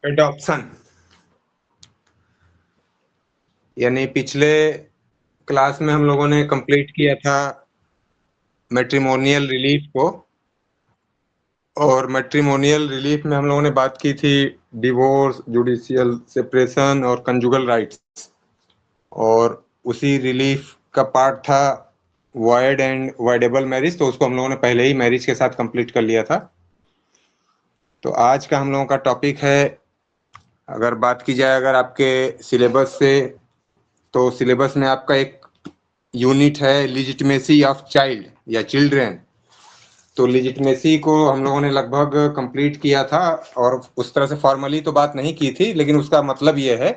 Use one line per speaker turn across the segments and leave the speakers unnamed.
Adoption यानी पिछले class में हम लोगों ने कंप्लीट किया था मैट्रिमोनियल रिलीफ को। और मैट्रिमोनियल रिलीफ में हम लोगों ने बात की थी डिवोर्स, जुडिशियल सेपरेशन और कंजुगल राइट्स। और उसी रिलीफ का पार्ट था वॉइड एंड वॉइडेबल मैरिज, तो उसको हम लोगों ने पहले ही मैरिज के साथ कंप्लीट कर लिया था। तो आज का हम लोगों का टॉपिक है, अगर बात की जाए अगर आपके सिलेबस से, तो सिलेबस में आपका एक यूनिट है लिजिटिमेसी ऑफ चाइल्ड या चिल्ड्रेन। तो लिजिटिमेसी को हम लोगों ने लगभग कंप्लीट किया था और उस तरह से फॉर्मली तो बात नहीं की थी, लेकिन उसका मतलब ये है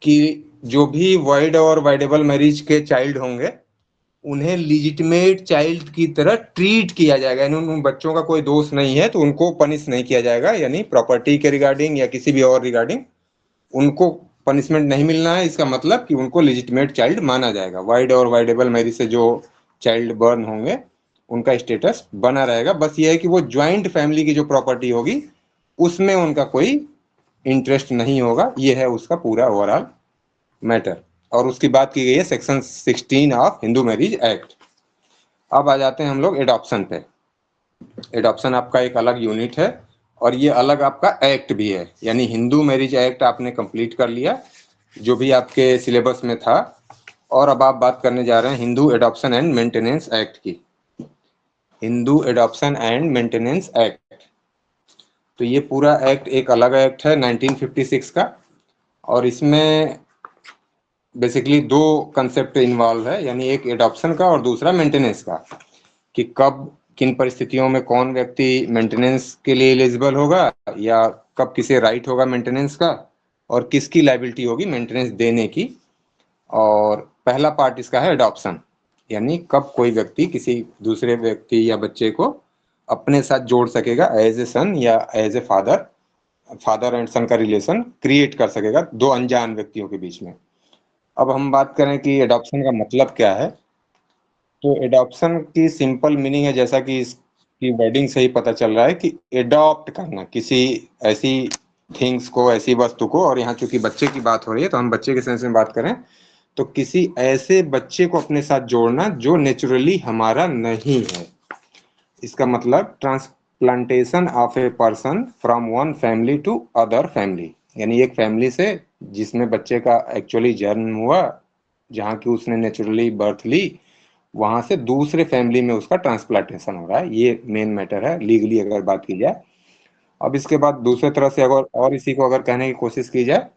कि जो भी वॉइड और वाइडेबल मैरिज के चाइल्ड होंगे उन्हें लिजिटिमेट चाइल्ड की तरह ट्रीट किया जाएगा, यानी उन बच्चों का कोई दोष नहीं है तो उनको पनिश नहीं किया जाएगा, यानी प्रॉपर्टी के रिगार्डिंग या किसी भी और रिगार्डिंग उनको पनिशमेंट नहीं मिलना है। इसका मतलब कि उनको लेजिटिमेट चाइल्ड माना जाएगा। वाइड और वाइडेबल मैरिज से जो चाइल्ड बर्न होंगे उनका स्टेटस बना रहेगा, बस ये है कि वो ज्वाइंट फैमिली की जो प्रॉपर्टी होगी उसमें उनका कोई इंटरेस्ट नहीं होगा। ये है उसका पूरा ओवरऑल मैटर। और उसकी बात की गई है section 16 of Hindu marriage act. अब आ जाते हैं हम लोग एडॉप्शन पे। एडॉप्शन आपका एक अलग यूनिट है और ये अलग आपका एक्ट भी है, यानी हिंदू मैरिज एक्ट आपने कंप्लीट कर लिया जो भी आपके सिलेबस में था। और अब आप बात करने जा रहे हैं Hindu adoption and maintenance act की। Hindu adoption and maintenance act, तो ये पूरा एक्ट एक अलग एक्ट है 1956 का। और इसमें बेसिकली दो कंसेप्ट इन्वॉल्व है, यानी एक एडॉप्शन का और दूसरा मेंटेनेंस का, कि कब किन परिस्थितियों में कौन व्यक्ति मेंटेनेंस के लिए एलिजिबल होगा या कब किसे राइट होगा मेंटेनेंस का और किसकी लायबिलिटी होगी मेंटेनेंस देने की। और पहला पार्ट इसका है एडॉप्शन, यानी कब कोई व्यक्ति किसी दूसरे व्यक्ति या बच्चे को अपने साथ जोड़ सकेगा एज ए सन या as a father, father and son का रिलेशन क्रिएट कर सकेगा दो अनजान व्यक्तियों के बीच में। अब हम बात करें कि एडॉप्शन का मतलब क्या है, तो एडॉप्शन की सिंपल मीनिंग है, जैसा कि इसकी वर्डिंग से ही पता चल रहा है, कि एडॉप्ट करना किसी ऐसी थिंग्स को, ऐसी वस्तु को। और यहाँ चूंकि बच्चे की बात हो रही है तो हम बच्चे के सेंस में बात करें तो किसी ऐसे बच्चे को अपने साथ जोड़ना जो नेचुरली हमारा नहीं है। इसका मतलब transplantation of a person from one family to other family, यानी एक फैमिली से जिसमें बच्चे का एक्चुअली जन्म हुआ, जहाँ की उसने नेचुरली बर्थ ली, वहां से दूसरे फैमिली में उसका ट्रांसप्लांटेशन हो रहा है। ये मेन मैटर है लीगली अगर बात की जाए। अब इसके बाद दूसरे तरह से अगर और इसी को अगर कहने की कोशिश की जाए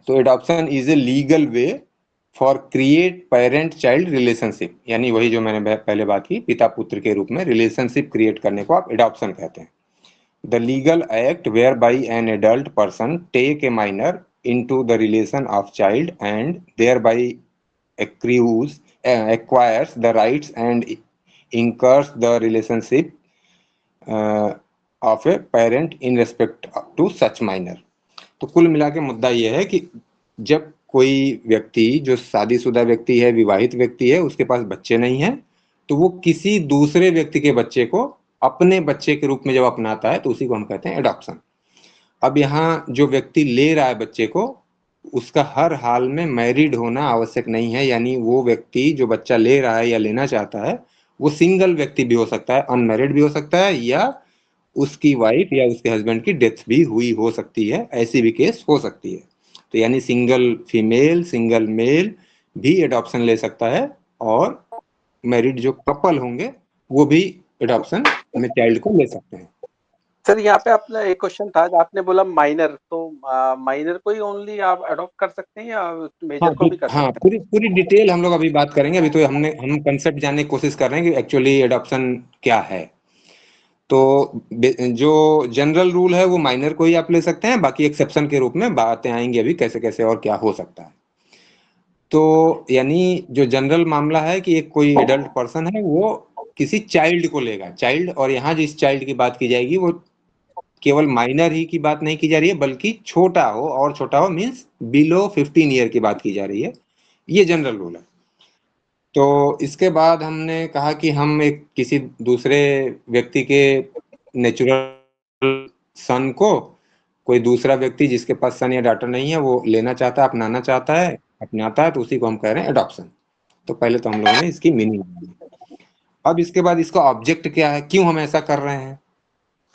तो adoption is a legal way for create parent child relationship, यानी वही जो मैंने पहले बात की, पिता पुत्र के रूप में रिलेशनशिप क्रिएट करने को आप एडॉप्शन कहते हैं। The legal act whereby an adult person take a minor into the relation of child and thereby acquires the rights and incurs the relationship of a parent in respect to such minor। तो कुल मिला के मुद्दा यह है कि जब कोई व्यक्ति जो शादीशुदा व्यक्ति है, विवाहित व्यक्ति है, उसके पास बच्चे नहीं है, तो वो किसी दूसरे व्यक्ति के बच्चे को अपने बच्चे के रूप में जब अपनाता है तो उसी को हम कहते हैं एडॉप्शन। अब यहाँ जो व्यक्ति ले रहा है बच्चे को, उसका हर हाल में मैरिड होना आवश्यक नहीं है, यानी वो व्यक्ति जो बच्चा ले रहा है या लेना चाहता है वो सिंगल व्यक्ति भी हो सकता है, अनमैरिड भी हो सकता है, या उसकी वाइफ या उसके हस्बैंड की डेथ भी हुई हो सकती है, ऐसी भी केस हो सकती है। तो यानी सिंगल फीमेल, सिंगल मेल भी एडॉप्शन ले सकता है और मैरिड जो कपल होंगे वो भी एडॉप्शन में चाइल्ड को ले सकते हैं।
सर यहाँ पे अपना एक क्वेश्चन था, आपने बोला माइनर, तो माइनर को ही ओनली आप अडॉप्ट कर सकते हैं या मेजर को भी कर
हाँ,
सकते हैं?
पूरी डिटेल हम लोग अभी बात करेंगे। अभी तो हम कंसेप्ट जानने की कोशिश कर रहे हैं कि एक्चुअली एडॉप्शन क्या है। तो जो जनरल रूल है वो माइनर को ही आप ले सकते हैं, बाकी एक्सेप्शन के रूप में बातें आएंगी अभी कैसे कैसे और क्या हो सकता है। तो यानी जो जनरल मामला है कि एक कोई एडल्ट पर्सन है वो किसी चाइल्ड को लेगा, चाइल्ड, और यहाँ जिस चाइल्ड की बात की जाएगी वो केवल माइनर ही की बात नहीं की जा रही है, बल्कि छोटा हो, और छोटा हो मीन्स बिलो 15 ईयर की बात की जा रही है। ये जनरल रूल है। तो इसके बाद हमने कहा कि हम एक किसी दूसरे व्यक्ति के नेचुरल सन को कोई दूसरा व्यक्ति जिसके पास सन या डॉटर नहीं है वो लेना चाहता है, अपनाना चाहता है, अपनाता है, तो उसी को हम कह रहे हैं एडॉप्शन। तो पहले तो हम लोगों ने इसकी मीनिंग। अब इसके बाद इसका ऑब्जेक्ट क्या है, क्यों हम ऐसा कर रहे हैं,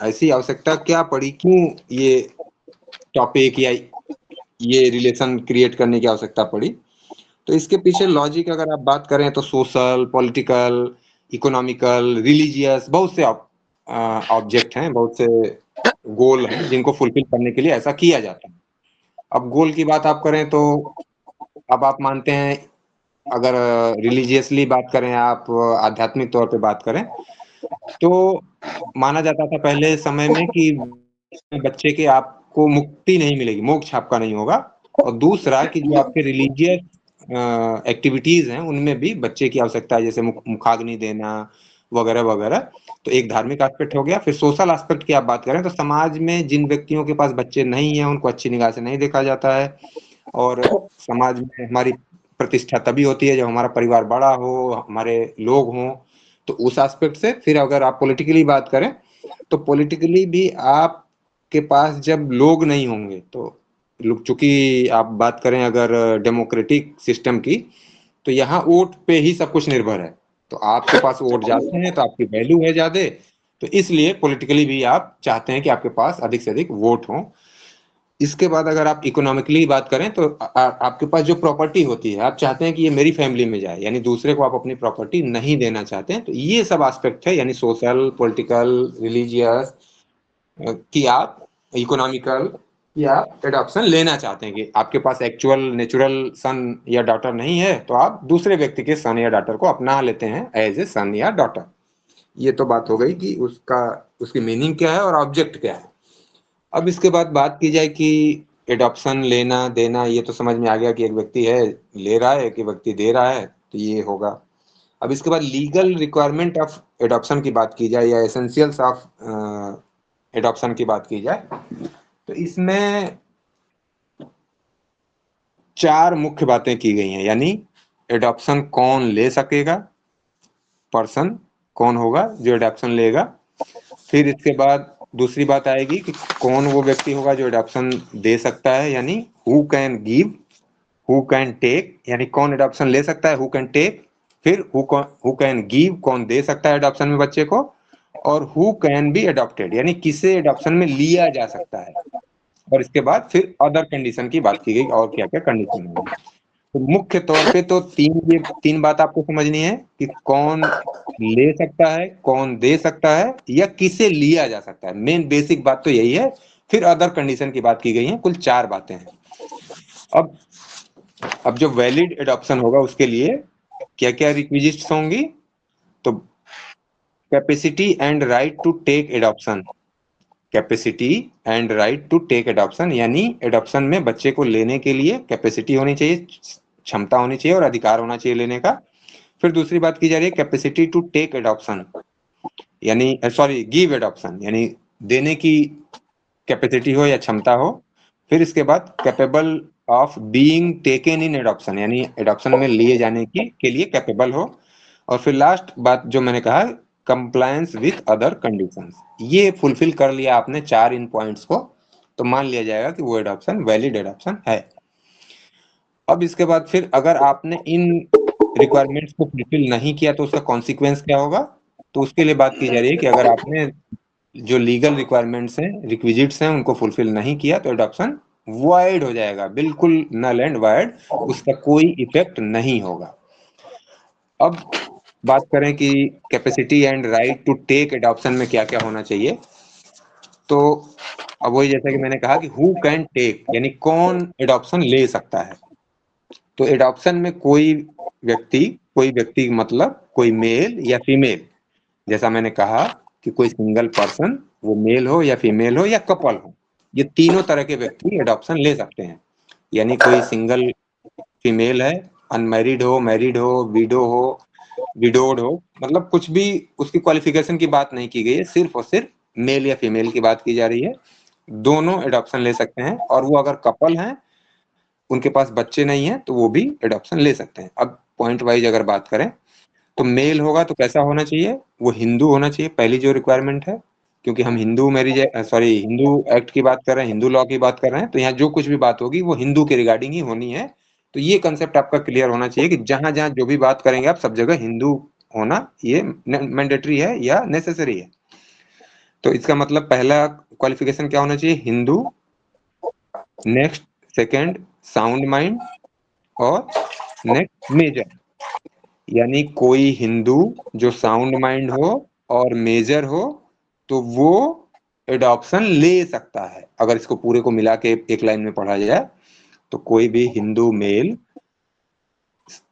ऐसी आवश्यकता क्या पड़ी, क्यों ये टॉपिक या ये रिलेशन क्रिएट करने की आवश्यकता पड़ी। तो इसके पीछे लॉजिक अगर आप बात करें तो सोशल, पॉलिटिकल, इकोनॉमिकल, रिलीजियस बहुत से ऑब्जेक्ट हैं, बहुत से गोल हैं जिनको फुलफिल करने के लिए ऐसा किया जाता है। अब गोल की बात आप करें तो अब आप मानते हैं, अगर रिलीजियसली बात करें, आप आध्यात्मिक तौर पे बात करें, तो माना जाता था पहले समय में कि बच्चे के आपको मुक्ति नहीं मिलेगी, मोक्ष आपका नहीं होगा। और दूसरा कि जो आपके रिलीजियस एक्टिविटीज हैं उनमें भी बच्चे की आवश्यकता है, जैसे मुखाग्नि देना वगैरह वगैरह। तो एक धार्मिक एस्पेक्ट हो गया। फिर सोशल एस्पेक्ट की आप बात करें तो समाज में जिन व्यक्तियों के पास बच्चे नहीं हैं उनको अच्छी निगाह से नहीं देखा जाता है, और समाज में हमारी प्रतिष्ठा तभी होती है जब हमारा परिवार बड़ा हो, हमारे लोग हों। तो उस एस्पेक्ट से फिर अगर आप पॉलिटिकली बात करें तो पॉलिटिकली भी आपके पास जब लोग नहीं होंगे, तो चूंकि आप बात करें अगर डेमोक्रेटिक सिस्टम की, तो यहाँ वोट पे ही सब कुछ निर्भर है। तो आपके पास वोट जाते हैं तो आपकी वैल्यू है ज्यादा, तो इसलिए पॉलिटिकली भी आप चाहते हैं कि आपके पास अधिक से अधिक वोट हों। इसके बाद अगर आप इकोनॉमिकली बात करें तो आपके पास जो प्रॉपर्टी होती है आप चाहते हैं कि ये मेरी फैमिली में जाए, यानी दूसरे को आप अपनी प्रॉपर्टी नहीं देना चाहते हैं। तो ये सब एस्पेक्ट है, यानी सोशल, पॉलिटिकल, रिलीजियस, कि आप इकोनॉमिकल, कि आप एडॉप्शन लेना चाहते हैं, कि आपके पास एक्चुअल नेचुरल सन या डॉटर नहीं है तो आप दूसरे व्यक्ति के सन या डॉटर को अपना लेते हैं एज ए सन या डॉटर। ये तो बात हो गई कि उसकी मीनिंग क्या है और ऑब्जेक्ट क्या है। अब इसके बाद बात की जाए कि एडॉप्शन लेना देना, ये तो समझ में आ गया कि एक व्यक्ति है ले रहा है, एक व्यक्ति दे रहा है, तो ये होगा। अब इसके बाद लीगल रिक्वायरमेंट ऑफ एडॉप्शन की बात की जाए या एसेंशियल्स ऑफ एडॉप्शन की बात की जाए, तो इसमें 4 मुख्य बातें की गई हैं। यानी एडॉप्शन कौन ले सकेगा, पर्सन कौन होगा जो एडॉप्शन लेगा। फिर इसके बाद दूसरी बात आएगी कि कौन वो व्यक्ति होगा जो एडॉप्शन दे सकता है, यानी who can give, who can take, यानी कौन एडॉप्शन ले सकता है, हु कैन टेक। फिर हु कैन गिव, कौन दे सकता है एडॉप्शन में बच्चे को। और हु कैन बी अडॉप्टेड, यानी किसे एडॉप्शन में लिया जा सकता है। और इसके बाद फिर अदर कंडीशन की बात की गई, और क्या क्या कंडीशन होगी। तो मुख्य तौर पे तो ये तीन बात आपको समझनी है कि कौन ले सकता है, कौन दे सकता है, या किसे लिया जा सकता है। मेन बेसिक बात तो यही है। फिर अदर कंडीशन की बात की गई है। कुल 4 बातें हैं। अब जो वैलिड एडॉप्शन होगा उसके लिए क्या क्या रिक्विजिट्स होंगी, तो capacity and right to take adoption. Capacity and right to take adoption, यानी एडॉप्शन में बच्चे को लेने के लिए कैपेसिटी होनी चाहिए, क्षमता होनी चाहिए और अधिकार होना चाहिए लेने का। फिर दूसरी बात की जा रही है कैपेसिटी टू टेक एडॉप्शन, यानी सॉरी गिव एडॉप्शन, यानी देने की कैपेसिटी हो या क्षमता हो। फिर इसके बाद capable of being taken in adoption, यानी एडॉप्शन में लिए जाने की के लिए कैपेबल हो। और फिर लास्ट बात जो मैंने कहा, कंप्लायंस विथ अदर कंडीशंस। ये फुलफिल कर लिया आपने 4 इन पॉइंट्स को, तो मान लिया जाएगा कि वो एडॉप्शन वैलिड एडॉप्शन है। अब इसके बाद फिर अगर आपने इन रिक्वायरमेंट्स को फुलफिल नहीं किया तो उसका कॉन्सिक्वेंस क्या होगा। तो उसके लिए बात की जा रही है कि अगर आपने जो लीगल रिक्वायरमेंट्स हैं, रिक्विजिट्स हैं, उनको फुलफिल नहीं किया तो एडॉप्शन वॉइड हो जाएगा, बिल्कुल नल एंड वॉइड, उसका कोई इफेक्ट नहीं होगा। अब बात करें कि capacity and right to take adoption में क्या क्या होना चाहिए, तो अब वही जैसा कि मैंने कहा कि हु कैन टेक, यानी कौन एडॉप्शन ले सकता है। तो एडॉप्शन में कोई व्यक्ति मतलब कोई मेल या फीमेल, जैसा मैंने कहा कि कोई सिंगल पर्सन, वो मेल हो या फीमेल हो या कपल हो, ये तीनों तरह के व्यक्ति एडॉप्शन ले सकते हैं। यानी कोई सिंगल फीमेल है, अनमैरिड हो, मैरिड हो, विडो हो, विडोड हो, मतलब कुछ भी उसकी क्वालिफिकेशन की बात नहीं की गई है, सिर्फ और सिर्फ मेल या फीमेल की बात की जा रही है। दोनों एडॉप्शन ले सकते हैं। और वो अगर कपल हैं, उनके पास बच्चे नहीं हैं, तो वो भी एडॉप्शन ले सकते हैं। अब पॉइंट वाइज अगर बात करें तो मेल होगा तो कैसा होना चाहिए, वो हिंदू होना चाहिए, पहली जो रिक्वायरमेंट है। क्योंकि हम हिंदू हिंदू एक्ट की बात कर रहे हैं, हिंदू लॉ की बात कर रहे हैं, तो यहाँ जो कुछ भी बात होगी वो हिंदू के रिगार्डिंग ही होनी है। तो ये कंसेप्ट आपका क्लियर होना चाहिए कि जहां जहां जो भी बात करेंगे आप, सब जगह हिंदू होना ये मैंडेटरी है या नेसेसरी है। तो इसका मतलब पहला क्वालिफिकेशन क्या होना चाहिए? Hindu. Next, second, sound mind. और नेक्स्ट, मेजर। यानी कोई हिंदू जो साउंड माइंड हो और मेजर हो तो वो एडॉप्शन ले सकता है। अगर इसको पूरे को मिला के एक लाइन में पढ़ा जाए तो कोई भी हिंदू मेल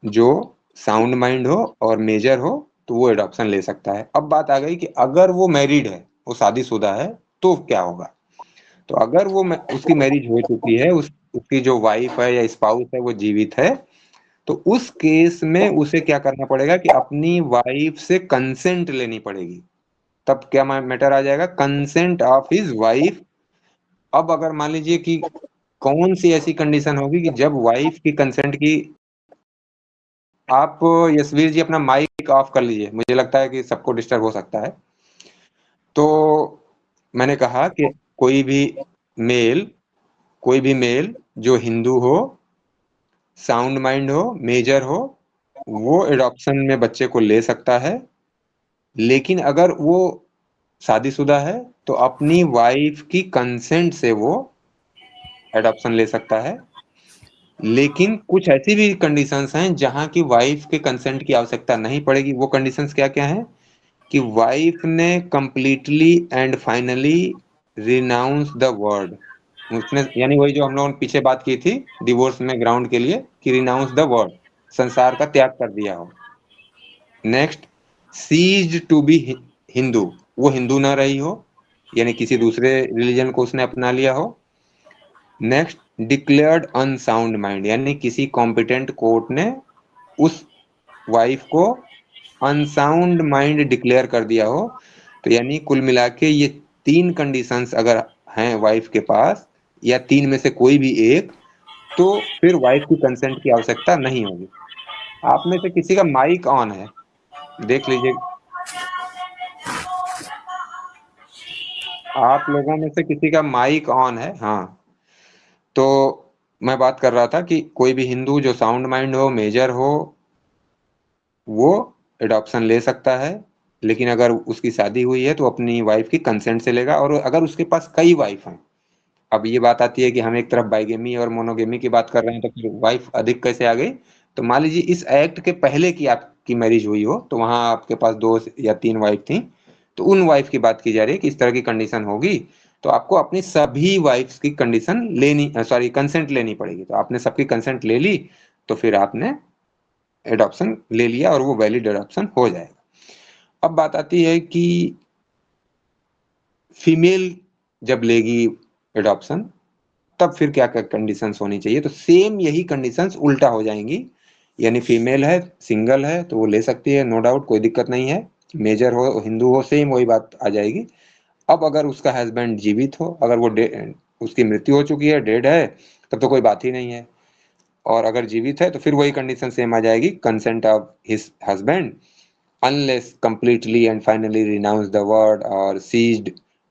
जो साउंड माइंड हो और मेजर हो तो वो एडॉप्शन ले सकता है। अब बात आ गई कि अगर वो मैरिड है, वो शादीशुदा है, तो क्या होगा? तो अगर वो उसकी मैरिज हो चुकी है, उसकी जो वाइफ है या स्पाउस है वो जीवित है, तो उस केस में उसे क्या करना पड़ेगा कि अपनी वाइफ से कंसेंट लेनी पड़ेगी। तब क्या मैटर आ जाएगा? Consent of his wife. अब अगर मान लीजिए कि कौन सी ऐसी कंडीशन होगी कि जब वाइफ की कंसेंट की, आप यशवीर जी अपना माइक ऑफ कर लीजिए, मुझे लगता है कि सबको डिस्टर्ब हो सकता है। तो मैंने कहा कि कोई भी मेल जो हिंदू हो, साउंड माइंड हो, मेजर हो, वो एडॉप्शन में बच्चे को ले सकता है। लेकिन अगर वो शादीशुदा है तो अपनी वाइफ की कंसेंट से वो एडॉप्शन ले सकता है। लेकिन कुछ ऐसी भी कंडीशंस हैं जहां की वाइफ के कंसेंट की आवश्यकता नहीं पड़ेगी। वो कंडीशंस क्या क्या हैं? कि वाइफ ने completely and finally renounce the word. उसने, यानी वही जो हम लोगों ने पीछे बात की थी डिवोर्स में ग्राउंड के लिए, कि रिनाउंस द वर्ड, संसार का त्याग कर दिया हो। Next, ceased to be Hindu, वो हिंदू ना रही हो, यानी किसी दूसरे रिलीजन को उसने अपना लिया हो। नेक्स्ट, डिक्लेयर्ड अनसाउंड माइंड, यानी किसी कॉम्पिटेंट कोर्ट ने उस वाइफ को अनसाउंड माइंड डिक्लेयर कर दिया हो। तो यानी कुल मिला के ये 3 कंडीशंस अगर हैं वाइफ के पास, या 3 में से कोई भी एक, तो फिर वाइफ की कंसेंट की आवश्यकता नहीं होगी। आप में से किसी का माइक ऑन है, देख लीजिए। आप लोगों में से किसी का माइक ऑन है? हाँ। तो मैं बात कर रहा था कि कोई भी हिंदू जो साउंड माइंड हो, मेजर हो, वो एडॉप्शन ले सकता है। लेकिन अगर उसकी शादी हुई है तो अपनी वाइफ की कंसेंट से लेगा। और अगर उसके पास कई वाइफ हैं, अब ये बात आती है कि हम एक तरफ बाइगेमी और मोनोगेमी की बात कर रहे हैं, तो फिर वाइफ अधिक कैसे आ गई? तो मान लीजिए इस एक्ट के पहले की आपकी मैरिज हुई हो, तो वहां आपके पास 2 या 3 वाइफ थी, तो उन वाइफ की बात की जा रही है कि इस तरह की कंडीशन होगी तो आपको अपनी सभी वाइफ्स की कंडीशन लेनी, सॉरी, कंसेंट लेनी पड़ेगी। तो आपने सबकी कंसेंट ले ली तो फिर आपने एडॉप्शन ले लिया और वो वैलिड एडॉप्शन हो जाएगा। अब बात आती है कि फीमेल जब लेगी एडॉप्शन, तब फिर क्या क्या कंडीशंस होनी चाहिए? तो सेम यही कंडीशंस उल्टा हो जाएंगी। यानी फीमेल है, सिंगल है, तो वो ले सकती है, नो डाउट, कोई दिक्कत नहीं है। मेजर हो, हिंदू हो, सेम वही बात आ जाएगी। अब अगर उसका हस्बैंड जीवित हो, अगर वो उसकी मृत्यु हो चुकी है, डेड है, तब तो कोई बात ही नहीं है। और अगर जीवित है तो फिर वही कंडीशन सेम आ जाएगी, consent of his husband unless completely and finally renounce the word और सीज्ड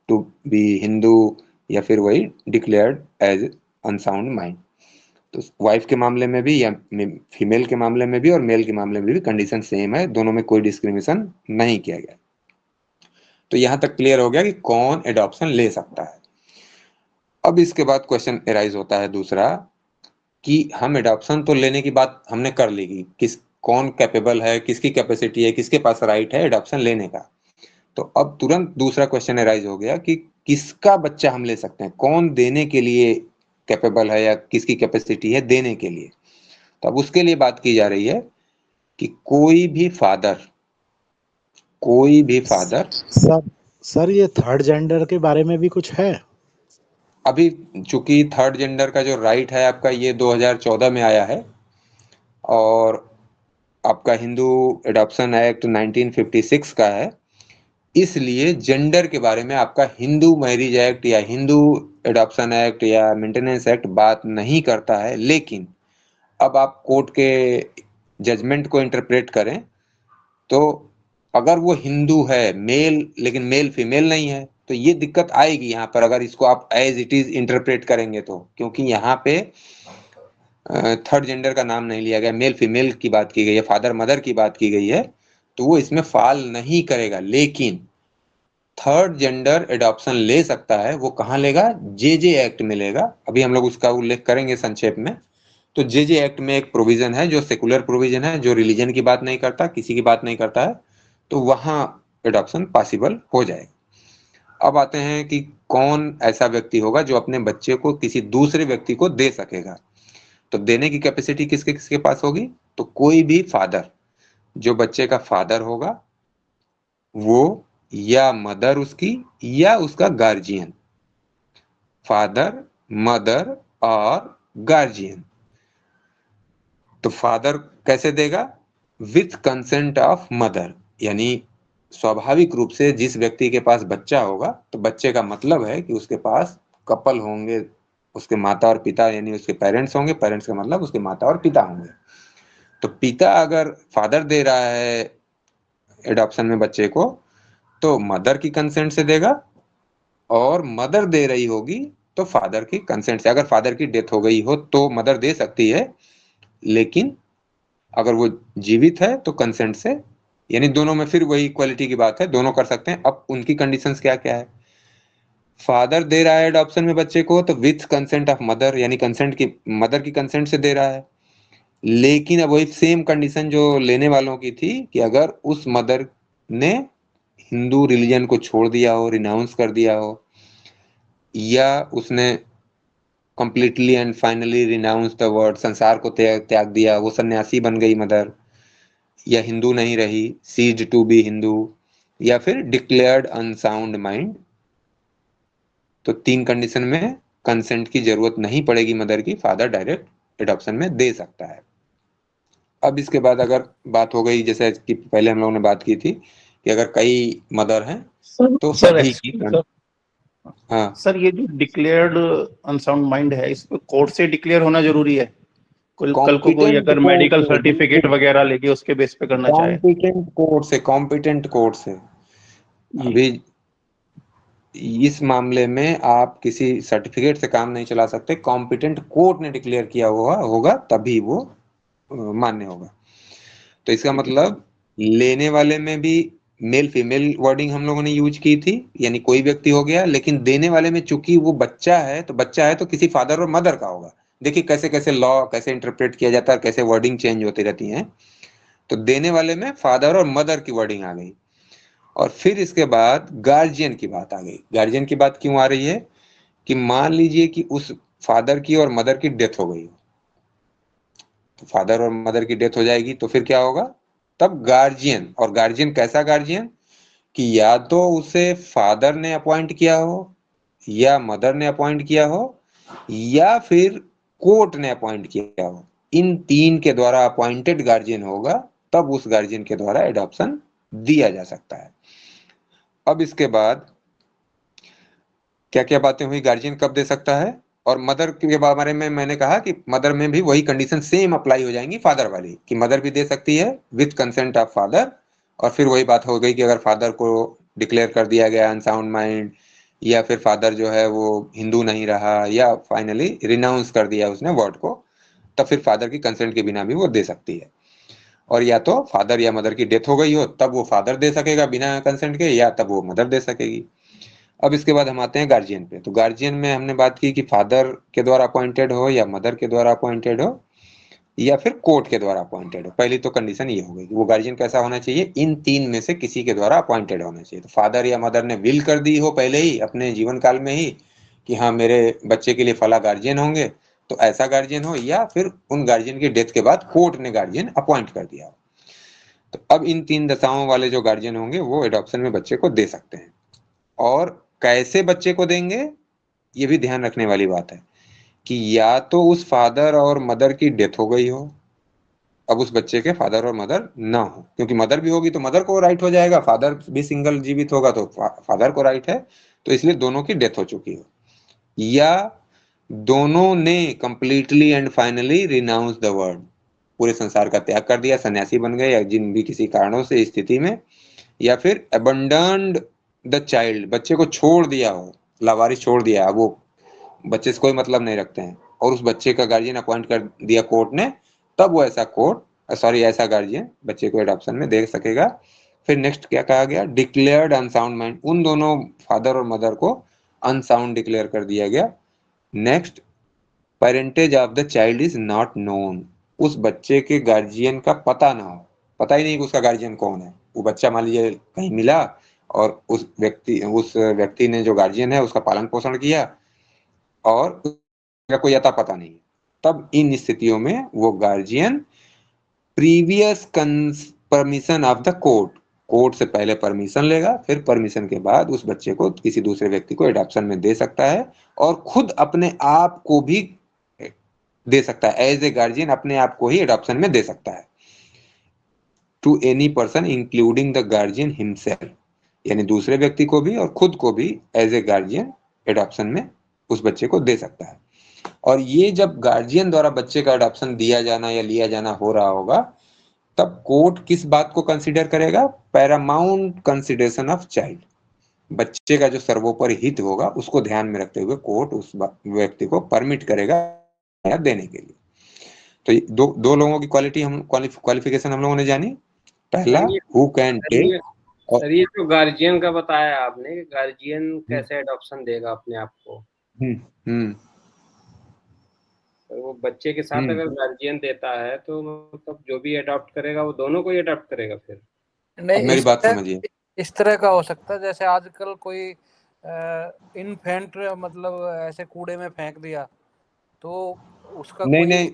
टू बी हिंदू, या फिर वही डिक्लेयर्ड एज अनसाउंड माइंड। तो वाइफ के मामले में भी या फीमेल के मामले में भी और मेल के मामले में भी कंडीशन सेम है, दोनों में कोई डिस्क्रिमिनेशन नहीं किया गया। तो यहां तक क्लियर हो गया कि कौन एडॉप्शन ले सकता है। अब इसके बाद क्वेश्चन एराइज होता है दूसरा, कि हम एडॉप्शन तो लेने की बात हमने कर ली कि कौन कैपेबल है, किसकी कैपेसिटी है, किसके पास राइट है एडॉप्शन लेने का। तो अब तुरंत दूसरा क्वेश्चन एराइज हो गया कि किसका बच्चा हम ले सकते हैं, कौन देने के लिए कैपेबल है या किसकी कैपेसिटी है देने के लिए। तो अब उसके लिए बात की जा रही है कि कोई भी फादर।
सर सर ये थर्ड जेंडर के बारे में भी कुछ है?
अभी चूंकि थर्ड जेंडर का जो राइट है आपका ये 2014 में आया है, और आपका हिंदू एडॉप्शन एक्ट 1956 का है, इसलिए जेंडर के बारे में आपका हिंदू मैरिज एक्ट या हिंदू एडॉप्शन एक्ट या मेंटेनेंस एक्ट बात नहीं करता है। लेकिन अब आप कोर्ट के जजमेंट को इंटरप्रेट करें तो अगर वो हिंदू है, मेल, लेकिन मेल फीमेल नहीं है, तो ये दिक्कत आएगी यहाँ पर अगर इसको आप एज इट इज इंटरप्रेट करेंगे तो, क्योंकि यहाँ पे थर्ड जेंडर का नाम नहीं लिया गया, मेल फीमेल की बात की गई है, फादर मदर की बात की गई है, तो वो इसमें फॉल नहीं करेगा। लेकिन थर्ड जेंडर एडॉप्शन ले सकता है, वो कहाँ लेगा? जेजे एक्ट में लेगा। अभी हम लोग उसका उल्लेख करेंगे संक्षेप में। तो जेजे एक्ट में एक प्रोविजन है जो सेकुलर प्रोविजन है, जो रिलीजन की बात नहीं करता, किसी की बात नहीं करता है, तो वहां एडॉप्शन पॉसिबल हो जाएगा। अब आते हैं कि कौन ऐसा व्यक्ति होगा जो अपने बच्चे को किसी दूसरे व्यक्ति को दे सकेगा। तो देने की कैपेसिटी किसके किसके पास होगी? तो कोई भी फादर, जो बच्चे का फादर होगा वो, या मदर उसकी, या उसका गार्जियन, फादर मदर और गार्जियन। तो फादर कैसे देगा? विथ कंसेंट ऑफ मदर, यानी स्वाभाविक रूप से जिस व्यक्ति के पास बच्चा होगा, तो बच्चे का मतलब है कि उसके पास कपल होंगे, उसके माता और पिता, यानी उसके पेरेंट्स होंगे, पेरेंट्स का मतलब उसके माता और पिता होंगे। तो पिता अगर फादर दे रहा है एडॉप्शन में बच्चे को, तो मदर की कंसेंट से देगा, और मदर दे रही होगी तो फादर की कंसेंट से। अगर फादर की डेथ हो गई हो तो मदर दे सकती है, लेकिन अगर वो जीवित है तो कंसेंट से, यानी दोनों में फिर वही इक्वालिटी की बात है, दोनों कर सकते हैं। अब उनकी कंडीशंस क्या क्या है? फादर दे रहा है एडॉप्शन में बच्चे को तो विथ कंसेंट ऑफ मदर, यानी कंसेंट की, मदर की कंसेंट से दे रहा है। लेकिन अब वही सेम कंडीशन जो लेने वालों की थी कि अगर उस मदर ने हिंदू रिलीजन को छोड़ दिया हो, रिनाउंस कर दिया हो, या उसने completely and finally renounce the word, संसार को त्याग दिया, वो सन्यासी बन गई मदर, या हिंदू नहीं रही, सीज्ड टू बी हिंदू, या फिर डिक्लेयर्ड अनसाउंड माइंड। तो तीन कंडीशन में कंसेंट की जरूरत नहीं पड़ेगी मदर की, फादर डायरेक्ट एडॉप्शन में दे सकता है। अब इसके बाद अगर बात हो गई, जैसे कि पहले हम लोगों ने बात की थी कि अगर कई मदर हैं तो
सर
सभी की
सर
हाँ
सर, ये जो डिक्लेयर्ड अनसाउंड माइंड है, इसमें कोर्ट से डिक्लेयर होना जरूरी है? कल को कोई
कॉम्पिटेंट
अगर मेडिकल सर्टिफिकेट वगैरह लेके उसके बेस पे करना चाहे?
कॉम्पिटेंट कोर्ट से
जी।
अभी इस मामले में आप किसी सर्टिफिकेट से काम नहीं चला सकते, कॉम्पिटेंट कोर्ट ने डिक्लेयर किया हुआ होगा तभी वो मान्य होगा। तो इसका मतलब लेने वाले में भी मेल फीमेल वर्डिंग हम लोगों ने यूज की थी, यानी कोई व्यक्ति हो गया, लेकिन देने वाले में चूंकि वो बच्चा है, तो बच्चा है तो किसी फादर और मदर का होगा। देखिए कैसे कैसे लॉ कैसे इंटरप्रेट किया जाता है, कैसे वर्डिंग चेंज होती रहती है। तो देने वाले में फादर और मदर की वर्डिंग आ गई, और फिर इसके बाद गार्जियन की बात आ गई। गार्जियन की बात क्यों आ रही है? कि मान लीजिए कि उस फादर की और मदर की डेथ हो गई, तो फादर और मदर की डेथ हो जाएगी, तो फिर क्या होगा? तब गार्जियन, और गार्जियन कैसा गार्जियन? कि या तो उसे फादर ने अपॉइंट किया हो, या मदर ने अपॉइंट किया हो, या फिर कोर्ट ने अपॉइंट किया हो। इन तीन के द्वारा अपॉइंटेड गार्जियन होगा, तब उस गार्जियन के द्वारा एडॉप्शन दिया जा सकता है। अब इसके बाद क्या क्या बातें हुई, गार्जियन कब दे सकता है, और मदर के बारे में मैंने कहा कि मदर में भी वही कंडीशन सेम अप्लाई हो जाएंगी फादर वाली, कि मदर भी दे सकती है विथ कंसेंट ऑफ फादर। और फिर वही बात हो गई कि अगर फादर को डिक्लेयर कर दिया गया अनसाउंड माइंड, या फिर फादर जो है वो हिंदू नहीं रहा, या फाइनली रिनाउंस कर दिया उसने वर्ड को, तब फिर फादर की कंसेंट के बिना भी वो दे सकती है। और या तो फादर या मदर की डेथ हो गई हो तब वो फादर दे सकेगा बिना कंसेंट के, या तब वो मदर दे सकेगी। अब इसके बाद हम आते हैं गार्जियन पे। तो गार्जियन में हमने बात की कि फादर के द्वारा अपॉइंटेड हो, या मदर के द्वारा अपॉइंटेड हो, या फिर कोर्ट के द्वारा अपॉइंटेड हो। पहली तो कंडीशन ये हो गई कि वो गार्जियन कैसा होना चाहिए, इन तीन में से किसी के द्वारा अपॉइंटेड होना चाहिए। तो फादर या मदर ने विल कर दी हो पहले ही अपने जीवन काल में ही कि हाँ मेरे बच्चे के लिए फला गार्जियन होंगे, तो ऐसा गार्जियन हो, या फिर उन गार्जियन की डेथ के बाद कोर्ट ने गार्जियन अपॉइंट कर दिया हो। तो अब इन तीन दशाओं वाले जो गार्जियन होंगे वो एडॉप्शन में बच्चे को दे सकते हैं। और कैसे बच्चे को देंगे, ये भी ध्यान रखने वाली बात है कि या तो उस फादर और मदर की डेथ हो गई हो, अब उस बच्चे के फादर और मदर ना हो, क्योंकि मदर भी होगी तो मदर को राइट हो जाएगा, फादर भी सिंगल जीवित होगा तो फादर को राइट है, तो इसलिए दोनों की डेथ हो चुकी हो। या दोनों ने completely and finally renounce the word, पूरे संसार का त्याग कर दिया, सन्यासी बन गए, या जिन भी किसी कारणों से स्थिति में, या फिर अबंडन्ड द चाइल्ड, बच्चे को छोड़ दिया हो, लावारिस छोड़ दिया, अब वो बच्चे से कोई मतलब नहीं रखते हैं और उस बच्चे का गार्जियन अपॉइंट कर दिया कोर्ट ने, तब वो ऐसा गार्जियन बच्चे को एडॉप्शन में दे सकेगा। फिर नेक्स्ट क्या कहा गया, डिक्लेयर्ड अनसाउंड माइंड, उन दोनों फादर और मदर को अनसाउंड डिक्लेयर कर दिया गया। Next, parentage of the child is not known, उस बच्चे के गार्जियन का पता ना हो, पता ही नहीं कि उसका गार्जियन कौन है। वो बच्चा मान लीजिए कहीं मिला और उस व्यक्ति ने जो गार्जियन है उसका पालन पोषण किया और उसका कोई अता पता नहीं, तब इन स्थितियों में वो guardian previous permission of the court से पहले परमिशन लेगा, फिर परमिशन के बाद उस बच्चे को किसी दूसरे व्यक्ति को एडॉप्शन में दे सकता है और खुद अपने आप को भी दे सकता है, एज ए गार्जियन अपने आप को ही एडॉप्शन में दे सकता है, to any person including the guardian himself, यानी दूसरे व्यक्ति को भी और खुद को भी एज ए गार्जियन एडॉप्शन में उस बच्चे को दे सकता है। और ये जब गार्जियन द्वारा बच्चे का एडॉप्शन दिया जाना या लिया जाना हो रहा होगा, तब कोर्ट किस बात को कंसीडर करेगा, पैरामाउंट कंसिडरेशन ऑफ चाइल्ड, बच्चे का जो सर्वोपरि हित होगा उसको ध्यान में रखते हुए कोर्ट उस व्यक्ति को परमिट करेगा देने के लिए। तो दो लोगों की क्वालिफिकेशन हम लोगों ने जानी। पहला, हु कैन टेक।
सर ये तो गार्जियन का बताया आपने कि गार्जियन कैसे एडॉप्शन देगा अपने आप को। तो वो बच्चे के साथ अगर गार्जियन देता है तो मतलब जो भी अडॉप्ट करेगा वो दोनों को ही अडॉप्ट करेगा फिर।
नहीं,
मेरी बात समझिए,
इस तरह का हो सकता है जैसे आजकल कोई इन्फेंट मतलब ऐसे कूड़े में फेंक दिया तो उसका
नहीं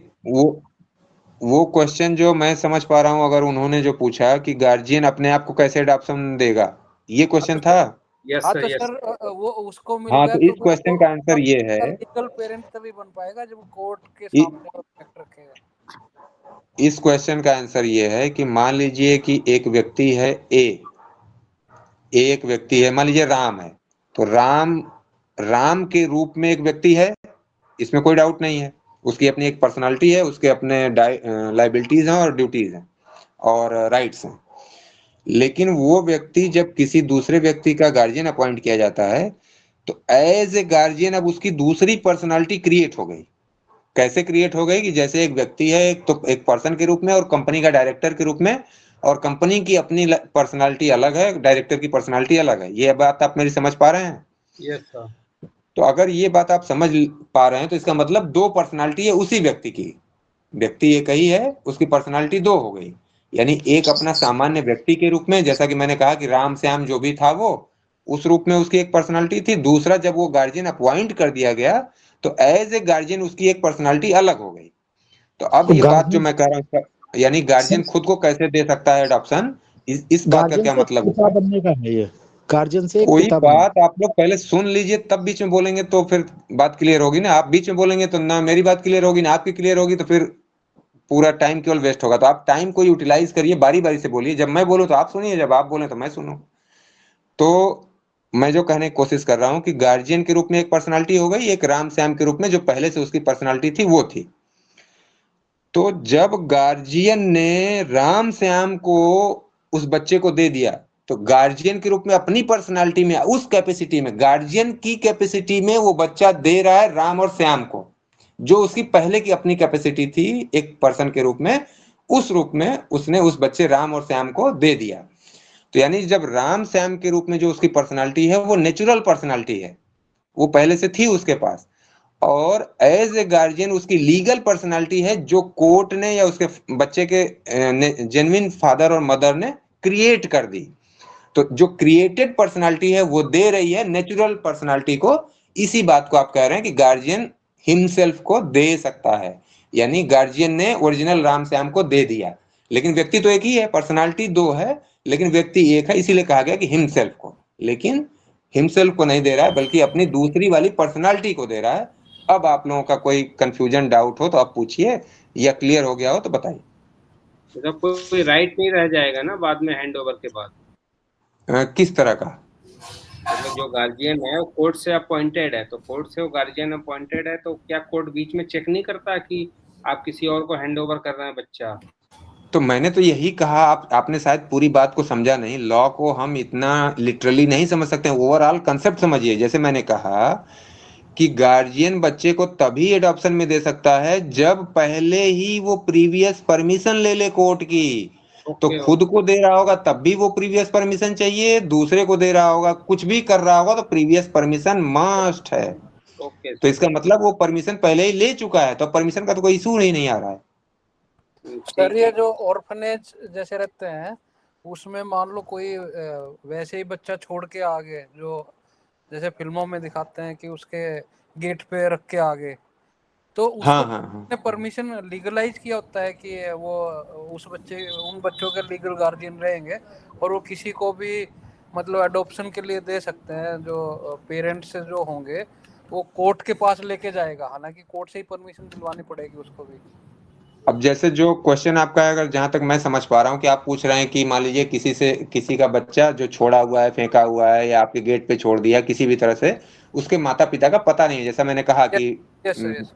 वो क्वेश्चन जो मैं समझ पा रहा हूँ, अगर उन्होंने जो पूछा कि गार्जियन अपने आप को कैसे एडॉप्शन देगा, ये क्वेश्चन था।
यस
हाँ
सर,
तो
यस
सर वो उसको मिल
हाँ,
गया
तो इस क्वेश्चन का आंसर ये है,
लीगल पेरेंट तभी बन पाएगा जब कोर्ट के सामने फैक्ट रखेगा।
इस क्वेश्चन का आंसर ये है कि मान लीजिए कि एक व्यक्ति है एक व्यक्ति है, मान लीजिए राम है, तो राम के रूप में एक व्यक्ति है, इसमें कोई डाउट नहीं है, उसकी अपनी एक पर्सनालिटी है, उसके अपने लाइबिलिटीज हैं और ड्यूटीज हैं और राइट्स हैं। लेकिन वो व्यक्ति जब किसी दूसरे व्यक्ति का गार्जियन अपॉइंट किया जाता है तो एज ए गार्जियन अब उसकी दूसरी पर्सनालिटी क्रिएट हो गई। कैसे क्रिएट हो गई कि जैसे एक व्यक्ति है एक पर्सन के रूप में और कंपनी का डायरेक्टर के रूप में, और कंपनी की अपनी पर्सनालिटी अलग है, डायरेक्टर की पर्सनालिटी अलग है। ये बात आप मेरी समझ पा रहे हैं?
Yes sir.
तो अगर ये बात आप समझ पा रहे हैं तो इसका मतलब दो पर्सनालिटी है उसी व्यक्ति की। व्यक्ति एक ही है, उसकी पर्सनालिटी दो हो गई, यानी एक अपना सामान्य व्यक्ति के रूप में, जैसा कि मैंने कहा कि राम श्याम जो भी था वो उस रूप में उसकी एक पर्सनालिटी थी। दूसरा, जब वो गार्जियन अपॉइंट कर दिया गया तो एज ए गार्जियन उसकी एक पर्सनालिटी अलग हो गई। तो अब
तो
ये बात जो मैं कह रहा हूँ, यानी गार्जियन खुद को कैसे दे सकता है एडॉप्शन, इस बात का क्या मतलब
पिता बनने का है ये, गार्जियन से एक
कोई
पिता
बात आप लोग पहले सुन लीजिए, तब बीच में बोलेंगे तो फिर बात क्लियर होगी ना। आप बीच में बोलेंगे तो ना मेरी बात क्लियर होगी ना आपकी क्लियर होगी, तो फिर पूरा टाइम केवल वेस्ट होगा। तो आप टाइम को यूटिलाइज करिए, बारी बारी से बोलिए, जब मैं बोलूं तो आप सुनिए, जब आप बोले तो मैं सुनूं। तो मैं जो कहने की कोशिश कर रहा हूं कि गार्जियन के रूप में एक पर्सनालिटी हो गई, एक राम श्याम के रूप में जो पहले से उसकी पर्सनालिटी थी वो थी। तो जब गार्जियन ने राम श्याम को उस बच्चे को दे दिया तो गार्जियन के रूप में अपनी पर्सनालिटी में, उस कैपेसिटी में, गार्जियन की कैपेसिटी में वो बच्चा दे रहा है राम और श्याम को, जो उसकी पहले की अपनी कैपेसिटी थी एक पर्सन के रूप में, उस रूप में उसने उस बच्चे राम और श्याम को दे दिया। तो यानी जब राम श्याम के रूप में जो उसकी पर्सनालिटी है वो नेचुरल पर्सनालिटी है, वो पहले से थी उसके पास, और एज ए गार्जियन उसकी लीगल पर्सनालिटी है जो कोर्ट ने या उसके बच्चे के जेन्युइन फादर और मदर ने क्रिएट कर दी। तो जो क्रिएटेड पर्सनालिटी है वो दे रही है नेचुरल पर्सनालिटी को। इसी बात को आप कह रहे हैं कि गार्जियन हिमसेल्फ को दे सकता है, यानी गार्जियन ने ओरिजिनल राम श्याम को दे दिया, लेकिन व्यक्ति तो एक ही है, पर्सनालिटी दो है, लेकिन व्यक्ति एक है, इसीलिए कहा गया कि हिमसेल्फ को। लेकिन हिमसेल्फ को नहीं दे रहा है बल्कि अपनी दूसरी वाली पर्सनालिटी को दे रहा है। अब आप लोगों का कोई कंफ्यूजन डाउट हो तो आप पूछिए, या क्लियर हो गया हो तो बताइए।
मतलब कोई राइट नहीं रह जाएगा ना बाद में हैंड ओवर के बाद?
किस तरह का?
मतलब जो गार्जियन है वो कोर्ट से अपॉइंटेड है, तो कोर्ट से वो गार्जियन अपॉइंटेड है, तो क्या कोर्ट बीच में चेक नहीं करता कि आप किसी और को हैंड ओवर कर रहे हैं बच्चा?
तो मैंने तो यही कहा, आपने शायद पूरी बात को समझा नहीं। लॉ को हम इतना लिटरली नहीं समझ सकते हैं, ओवरऑल कंसेप्ट समझिए। जैसे मैंने कहा कि गार्जियन बच्चे को तभी एडॉप्शन में दे सकता है जब पहले ही वो प्रीवियस परमिशन ले ले कोर्ट की। तो
ओके
खुद को दे रहा होगा तब भी वो प्रीवियस परमिशन चाहिए, दूसरे को दे रहा होगा, कुछ भी कर रहा होगा तो प्रीवियस परमिशन मस्ट है।
ओके
तो इसका मतलब वो परमिशन पहले ही ले चुका है, तो परमिशन का तो कोई इशू नहीं आ रहा है।
सर ये जो ऑर्फनेज जैसे रहते हैं उसमें मान लो कोई वैसे ही बच्चा छोड़ के आ गए, जो जैसे फिल्मों में दिखाते हैं कि उसके गेट पे रख के आ गए, तो उसको
हाँ हाँ हाँ
परमिशन लीगलाइज किया होता है कि वो उन बच्चों के लीगल गार्जियन रहेंगे और वो किसी को भी मतलब अडॉप्शन के लिए दे सकते हैं। जो पेरेंट्स जो होंगे वो कोर्ट के पास लेके जाएगा, हालांकि कोर्ट से ही परमिशन दिलवानी पड़ेगी उसको भी।
अब जैसे जो क्वेश्चन आपका है, अगर जहां तक मैं समझ पा रहा हूँ कि आप पूछ रहे हैं कि मान लीजिए किसी का बच्चा जो छोड़ा हुआ है, फेंका हुआ है या आपके गेट पे छोड़ दिया किसी भी तरह से, उसके माता पिता का पता नहीं है, जैसा मैंने कहा कि
यस सर, यस।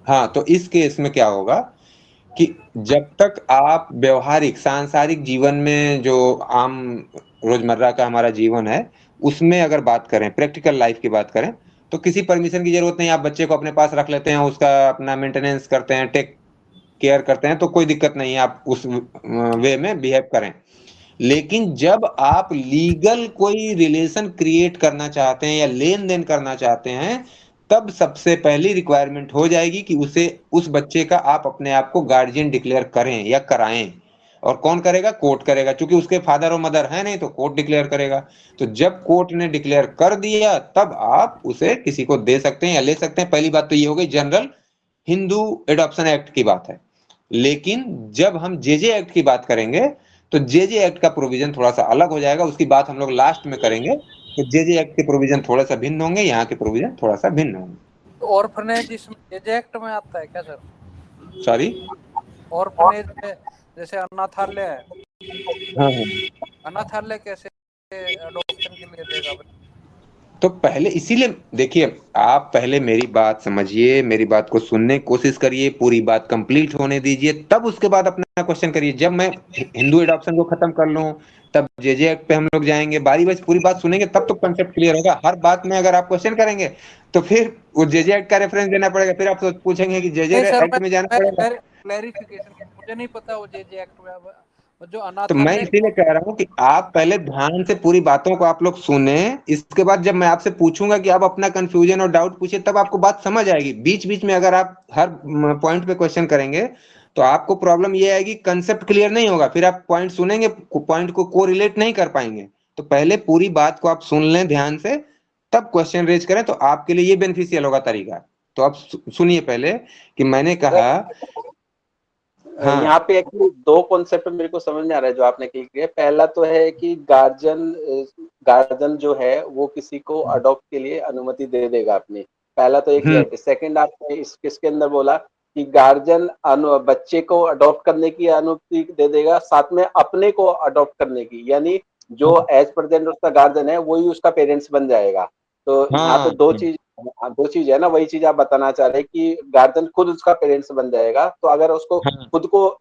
हाँ, तो इस केस में क्या होगा कि जब तक आप व्यवहारिक सांसारिक जीवन में जो आम रोजमर्रा का हमारा जीवन है उसमें अगर बात करें, प्रैक्टिकल लाइफ की बात करें, तो किसी परमिशन की जरूरत नहीं। आप बच्चे को अपने पास रख लेते हैं, उसका अपना मेंटेनेंस करते हैं, टेक केयर करते हैं, तो कोई दिक्कत नहीं है, आप उस वे में बिहेव करें। लेकिन जब आप लीगल कोई रिलेशन क्रिएट करना चाहते हैं या लेन देन करना चाहते हैं, तब सबसे पहली रिक्वायरमेंट हो जाएगी कि उस बच्चे का आप अपने आप को गार्जियन डिक्लेयर करें या कराएं। और कौन करेगा? कोर्ट करेगा, क्योंकि उसके फादर और मदर है नहीं, तो कोर्ट डिक्लेयर करेगा। तो जब कोर्ट ने डिक्लेयर कर दिया तब आप उसे किसी को दे सकते हैं या ले सकते हैं। पहली बात तो ये हो गई जनरल हिंदू एडॉप्शन एक्ट की बात है। लेकिन जब हम जेजे एक्ट की बात करेंगे तो जेजे एक्ट का प्रोविजन थोड़ा सा अलग हो जाएगा, उसकी बात हम लोग लास्ट में करेंगे। तो जेजे एक्ट के प्रोविजन थोड़ा सा भिन्न होंगे, यहाँ के प्रोविजन थोड़ा सा भिन्न होंगे।
तो ऑर्फनेज इसमें जेजे एक्ट में आता है क्या सर?
सॉरी,
ऑर्फनेज में जैसे अनाथालय है,
हाँ,
अनाथालय कैसे अडॉप्शन के लिए देगा?
तो पहले इसीलिए देखिए, आप पहले मेरी बात समझिए, मेरी बात को सुनने की कोशिश करिए, पूरी बात कंप्लीट होने दीजिए, तब उसके बाद अपना क्वेश्चन करिए। जब मैं हिंदू एडॉप्शन को खत्म कर लूं तब जेजे एक्ट पे हम लोग जाएंगे, बारी बारी पूरी बात सुनेंगे, तब तो कंसेप्ट क्लियर होगा। हर बात में अगर आप क्वेश्चन करेंगे तो फिर वो जेजे एक्ट का रेफरेंस देना पड़ेगा, फिर आप पूछेंगे कि जेजे एक्ट में जाना पड़ेगा।
क्लैरिफिकेशन मुझे नहीं पता वो जेजे एक्ट में जो
तो मैं
अनाथालय।
इसीलिए कह रहा हूँ कि आप पहले ध्यान से पूरी बातों को आप लोग सुने, इसके बाद जब मैं आपसे पूछूंगा कि आप अपना कंफ्यूजन और डाउट पूछिए, तब आपको बात समझ आएगी। बीच बीच में अगर आप हर पॉइंट पे क्वेश्चन करेंगे तो आपको प्रॉब्लम ये आएगी, कंसेप्ट क्लियर नहीं होगा, फिर आप पॉइंट सुनेंगे, पॉइंट को कोरिलेट नहीं कर पाएंगे। तो पहले पूरी बात को आप सुन लें ध्यान से, तब क्वेश्चन रेज करें, तो आपके लिए ये बेनिफिशियल होगा तरीका। तो आप सुनिए पहले कि मैंने कहा, हाँ,
यहाँ पे एक्चुअली दो कॉन्सेप्ट मेरे को समझ में आ रहा है जो आपने क्लियर किया। पहला तो है कि गार्जियन जो है वो किसी को अडॉप्ट के लिए अनुमति दे देगा अपनी, पहला तो एक है। सेकंड आपने इसके अंदर बोला कि गार्जियन बच्चे को अडॉप्ट करने की अनुमति दे देगा, साथ में अपने को अडॉप्ट करने की, यानी जो एज प्रेजेंट उसका गार्जियन है वही उसका पेरेंट्स बन जाएगा। तो यहाँ पे दो चीज है ना, वही चीज आप बताना चाह रहे हैं कि गार्जियन खुद उसका पेरेंट्स बन जाएगा। तो अगर उसको खुद को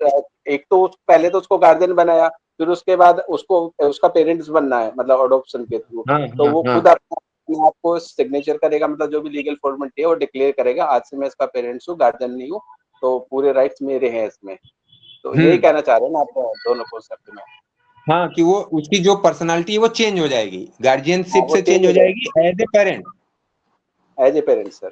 एक तो पहले तो उसको गार्जियन बनाया, फिर उसके बाद उसको उसका पेरेंट्स बनना है मतलब अडॉप्शन के थ्रू, तो वो खुद अपने आप को सिग्नेचर करेगा, मतलब जो भी लीगल फॉर्मेलिटी है वो डिक्लेयर करेगा, आज से मैं इसका पेरेंट्स हूँ, गार्जियन नहीं हूँ, तो पूरे राइट्स मेरे हैं इसमें। तो यही कहना चाह रहे हैं ना आप दोनों कॉन्सेप्ट में?
हाँ, कि वो उसकी जो पर्सनालिटी है वो चेंज हो जाएगी, गार्जियनशिप से चेंज हो जाएगी as a parent.
As a parent sir.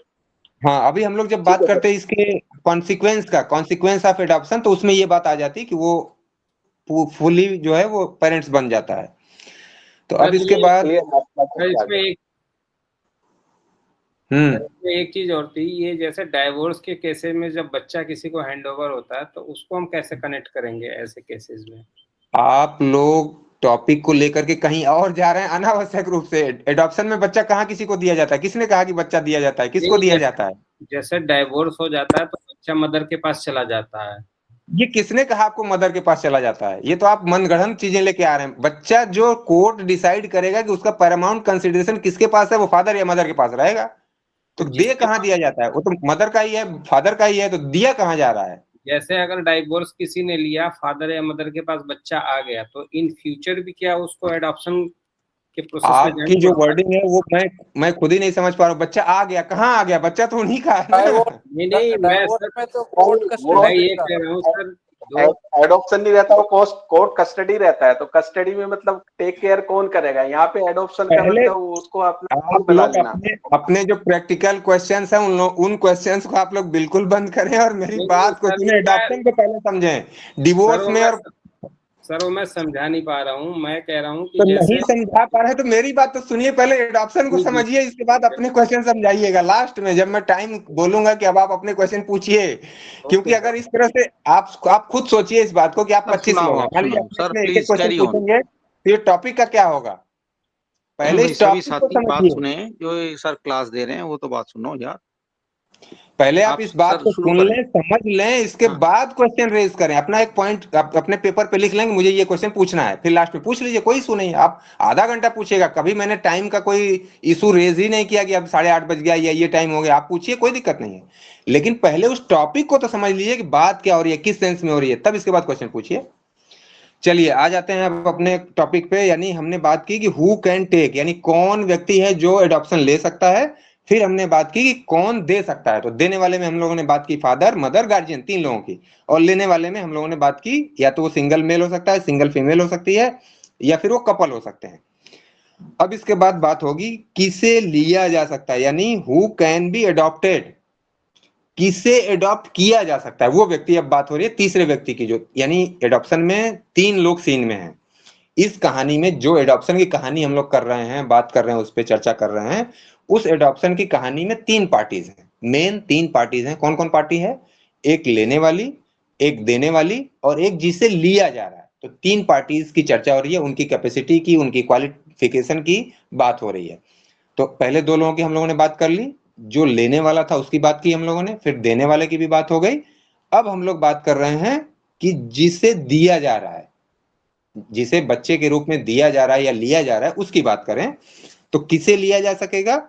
हाँ, अभी हम लोग जब बात करते हैं इसके कॉन्सिक्वेंस ऑफ एडॉप्शन, तो उसमें ये बात आ जाती है कि वो फुली जो है वो पेरेंट्स बन जाता है। तो अब इसके बाद
इसमें एक चीज और थी, ये जैसे डाइवोर्स के केसेस में जब बच्चा किसी को हैंडओवर होता है तो उसको हम कैसे कनेक्ट करेंगे ऐसे केसेस में?
आप लोग टॉपिक को लेकर के कहीं और जा रहे हैं अनावश्यक रूप से। एडॉप्शन में बच्चा कहाँ किसी को दिया जाता है? किसने कहा कि बच्चा दिया जाता है? किसको दिया जाता है?
जैसे डाइवोर्स हो जाता है तो बच्चा मदर के पास चला जाता है।
ये किसने कहा आपको मदर के पास चला जाता है? ये तो आप मनगढ़ंत चीजें लेके आ रहे हैं। बच्चा जो कोर्ट डिसाइड करेगा कि उसका पैरामाउंट कंसिडरेशन किसके पास है, वो फादर या मदर के पास रहेगा। तो दे कहाँ दिया जाता है? वो तो मदर का ही है, फादर का ही है, तो दिया कहाँ जा रहा है?
जैसे अगर डाइवोर्स किसी ने लिया, फादर या मदर के पास बच्चा आ गया, तो इन फ्यूचर भी क्या उसको एडॉप्शन के प्रोसेस में जाना
आपकी जो
पड़ता है?
वर्डिंग है वो मैं खुद ही नहीं समझ पा रहा हूँ। बच्चा आ गया, कहाँ आ गया? बच्चा तो उन्हीं का है ना।
नहीं नहीं, मैं
डाइवोर्स
सर,
में तो कोर्ट
वो
मैं
कस्टडी
ये
का
कह रहा हूँ सर, जो
एडॉप्शन नहीं रहता, वो कोर्ट कस्टडी रहता है। तो कस्टडी में मतलब टेक केयर कौन करेगा? यहाँ पे एडॉप्शन का
पहले
मतलब उसको अपना खुद
आप
बुला
लोग
लेना।
अपने जो प्रैक्टिकल क्वेश्चंस हैं उन क्वेश्चंस को आप लोग बिल्कुल बंद करें और मेरी
नहीं नहीं
बात को
सर,
सुने, एडॉप्शन को पहले समझें। डिवोर्स में और
वो मैं समझा नहीं पा रहा हूँ। मैं कह रहा हूँ कि
तो
जैसे
नहीं समझा पा रहे तो मेरी बात तो सुनिए, पहले एडॉप्शन को
जी जी
समझिए, इसके बाद अपने क्वेश्चन समझाइएगा। लास्ट में जब मैं टाइम बोलूंगा कि अब आप अपने क्वेश्चन पूछिए, क्योंकि
ओके
अगर
सर।
इस तरह से आप खुद सोचिए इस बात को कि आप
सर
25 लोग
सुनाओ,
हैं,
आप
मान लीजिए
सुनाओ
अपने
सर,
इसमें एक एक
प्लीज
क्वेश्चन
कैरी ऑन।
पूछेंगे तो ये टॉपिक का क्या होगा? पहले
भाई
इस
सभी
टॉपिक को
साथी बात
समझिए,
सुने, जो ये सर क्लास दे रहे हैं वो तो बात सुनो यार।
पहले आप
आप
इस बात
सर
को
शुरू
सुन
करें।
लें, समझ लें, इसके
हाँ,
बाद क्वेश्चन रेज करें। अपना एक पॉइंट अपने पेपर पे लिख लेंगे, मुझे ये क्वेश्चन पूछना है, फिर लास्ट में पूछ लीजिए, कोई इशू नहीं। आप आधा घंटा पूछिएगा, कभी मैंने टाइम का कोई इशू रेज ही नहीं किया कि अब 8:30 बज गया या ये टाइम हो गया। आप पूछिए, कोई दिक्कत नहीं है, लेकिन पहले उस टॉपिक को तो समझ लीजिए कि बात क्या हो रही है, किस सेंस में हो रही है, तब इसके बाद क्वेश्चन पूछिए। चलिए आ जाते हैं अब अपने टॉपिक पे। यानी हमने बात की कि हु कैन टेक, यानी कौन व्यक्ति है जो एडॉप्शन ले सकता है। फिर हमने बात की कि कौन दे सकता है। तो देने वाले में हम लोगों ने बात की फादर, मदर, गार्जियन, 3 लोगों की। और लेने वाले में हम लोगों ने बात की या तो वो सिंगल मेल हो सकता है, सिंगल फीमेल हो सकती है, या फिर वो कपल हो सकते हैं। अब इसके बाद बात होगी किसे लिया जा सकता है, यानी हु कैन बी अडॉप्टेड, किसे एडॉप्ट किया जा सकता है वो व्यक्ति। अब बात हो रही है तीसरे व्यक्ति की, जो यानी एडॉप्शन में 3 लोग सीन में हैं। इस कहानी में जो एडॉप्शन की कहानी हम लोग कर रहे हैं, बात कर रहे हैं, उस पर चर्चा कर रहे हैं, उस एडॉप्शन की कहानी में 3 पार्टीज हैं, मेन 3 पार्टीज हैं। कौन कौन पार्टी है? एक लेने वाली, एक देने वाली, और एक जिसे लिया जा रहा है। तो 3 पार्टीज की चर्चा हो रही है, उनकी कैपेसिटी की, उनकी क्वालिफिकेशन की बात हो रही है। तो पहले 2 लोगों की हम लोगों ने बात कर ली, जो लेने वाला था उसकी बात की हम लोगों ने, फिर देने वाले की भी बात हो गई। अब हम लोग बात कर रहे हैं कि जिसे दिया जा रहा है, जिसे बच्चे के रूप में दिया जा रहा है या लिया जा रहा है, उसकी बात करें। तो किसे लिया जा सकेगा?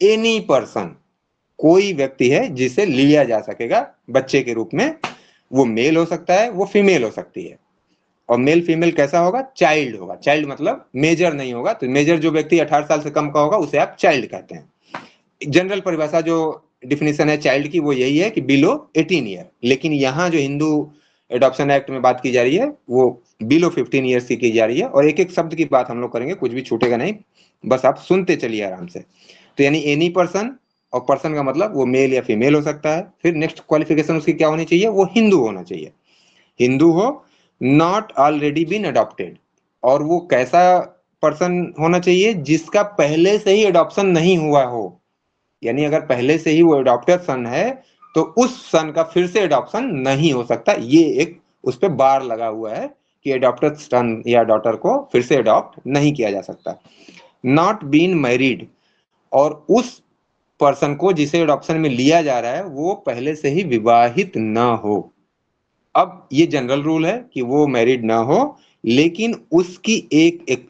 एनी पर्सन, कोई व्यक्ति है जिसे लिया जा सकेगा बच्चे के रूप में। वो मेल हो सकता है, वो फीमेल हो सकती है। और मेल फीमेल कैसा होगा? चाइल्ड होगा। चाइल्ड मतलब मेजर नहीं होगा। तो मेजर जो व्यक्ति 18 साल से कम का होगा उसे आप चाइल्ड कहते हैं। जनरल परिभाषा जो डिफिनेशन है चाइल्ड की वो यही है कि बिलो 18 ईयर। लेकिन यहाँ जो हिंदू एडॉप्शन एक्ट में बात की जा रही है वो बिलो 15 ईयर्स की जा रही है। और एक एक शब्द की बात हम लोग करेंगे, कुछ भी छूटेगा नहीं, बस आप सुनते चलिए आराम से। तो यानी एनी पर्सन, और पर्सन का मतलब वो मेल या फीमेल हो सकता है। फिर नेक्स्ट क्वालिफिकेशन उसकी क्या होनी चाहिए? वो हिंदू होना चाहिए। हिंदू हो, नॉट ऑलरेडी बीन अडॉप्टेड। और वो कैसा पर्सन होना चाहिए? जिसका पहले से ही एडॉप्शन नहीं हुआ हो। यानी अगर पहले से ही वो अडॉप्टेड सन है तो उस सन का फिर से अडॉप्शन नहीं हो सकता। ये एक उस पर बार लगा हुआ है कि अडॉप्टेड सन या डॉटर को फिर से अडॉप्ट नहीं किया जा सकता। नॉट बीन मैरिड, और उस पर्सन को जिसे अडॉप्शन में लिया जा रहा है वो पहले से ही विवाहित ना हो। अब ये जनरल रूल है कि वो मैरिड ना हो, लेकिन उसकी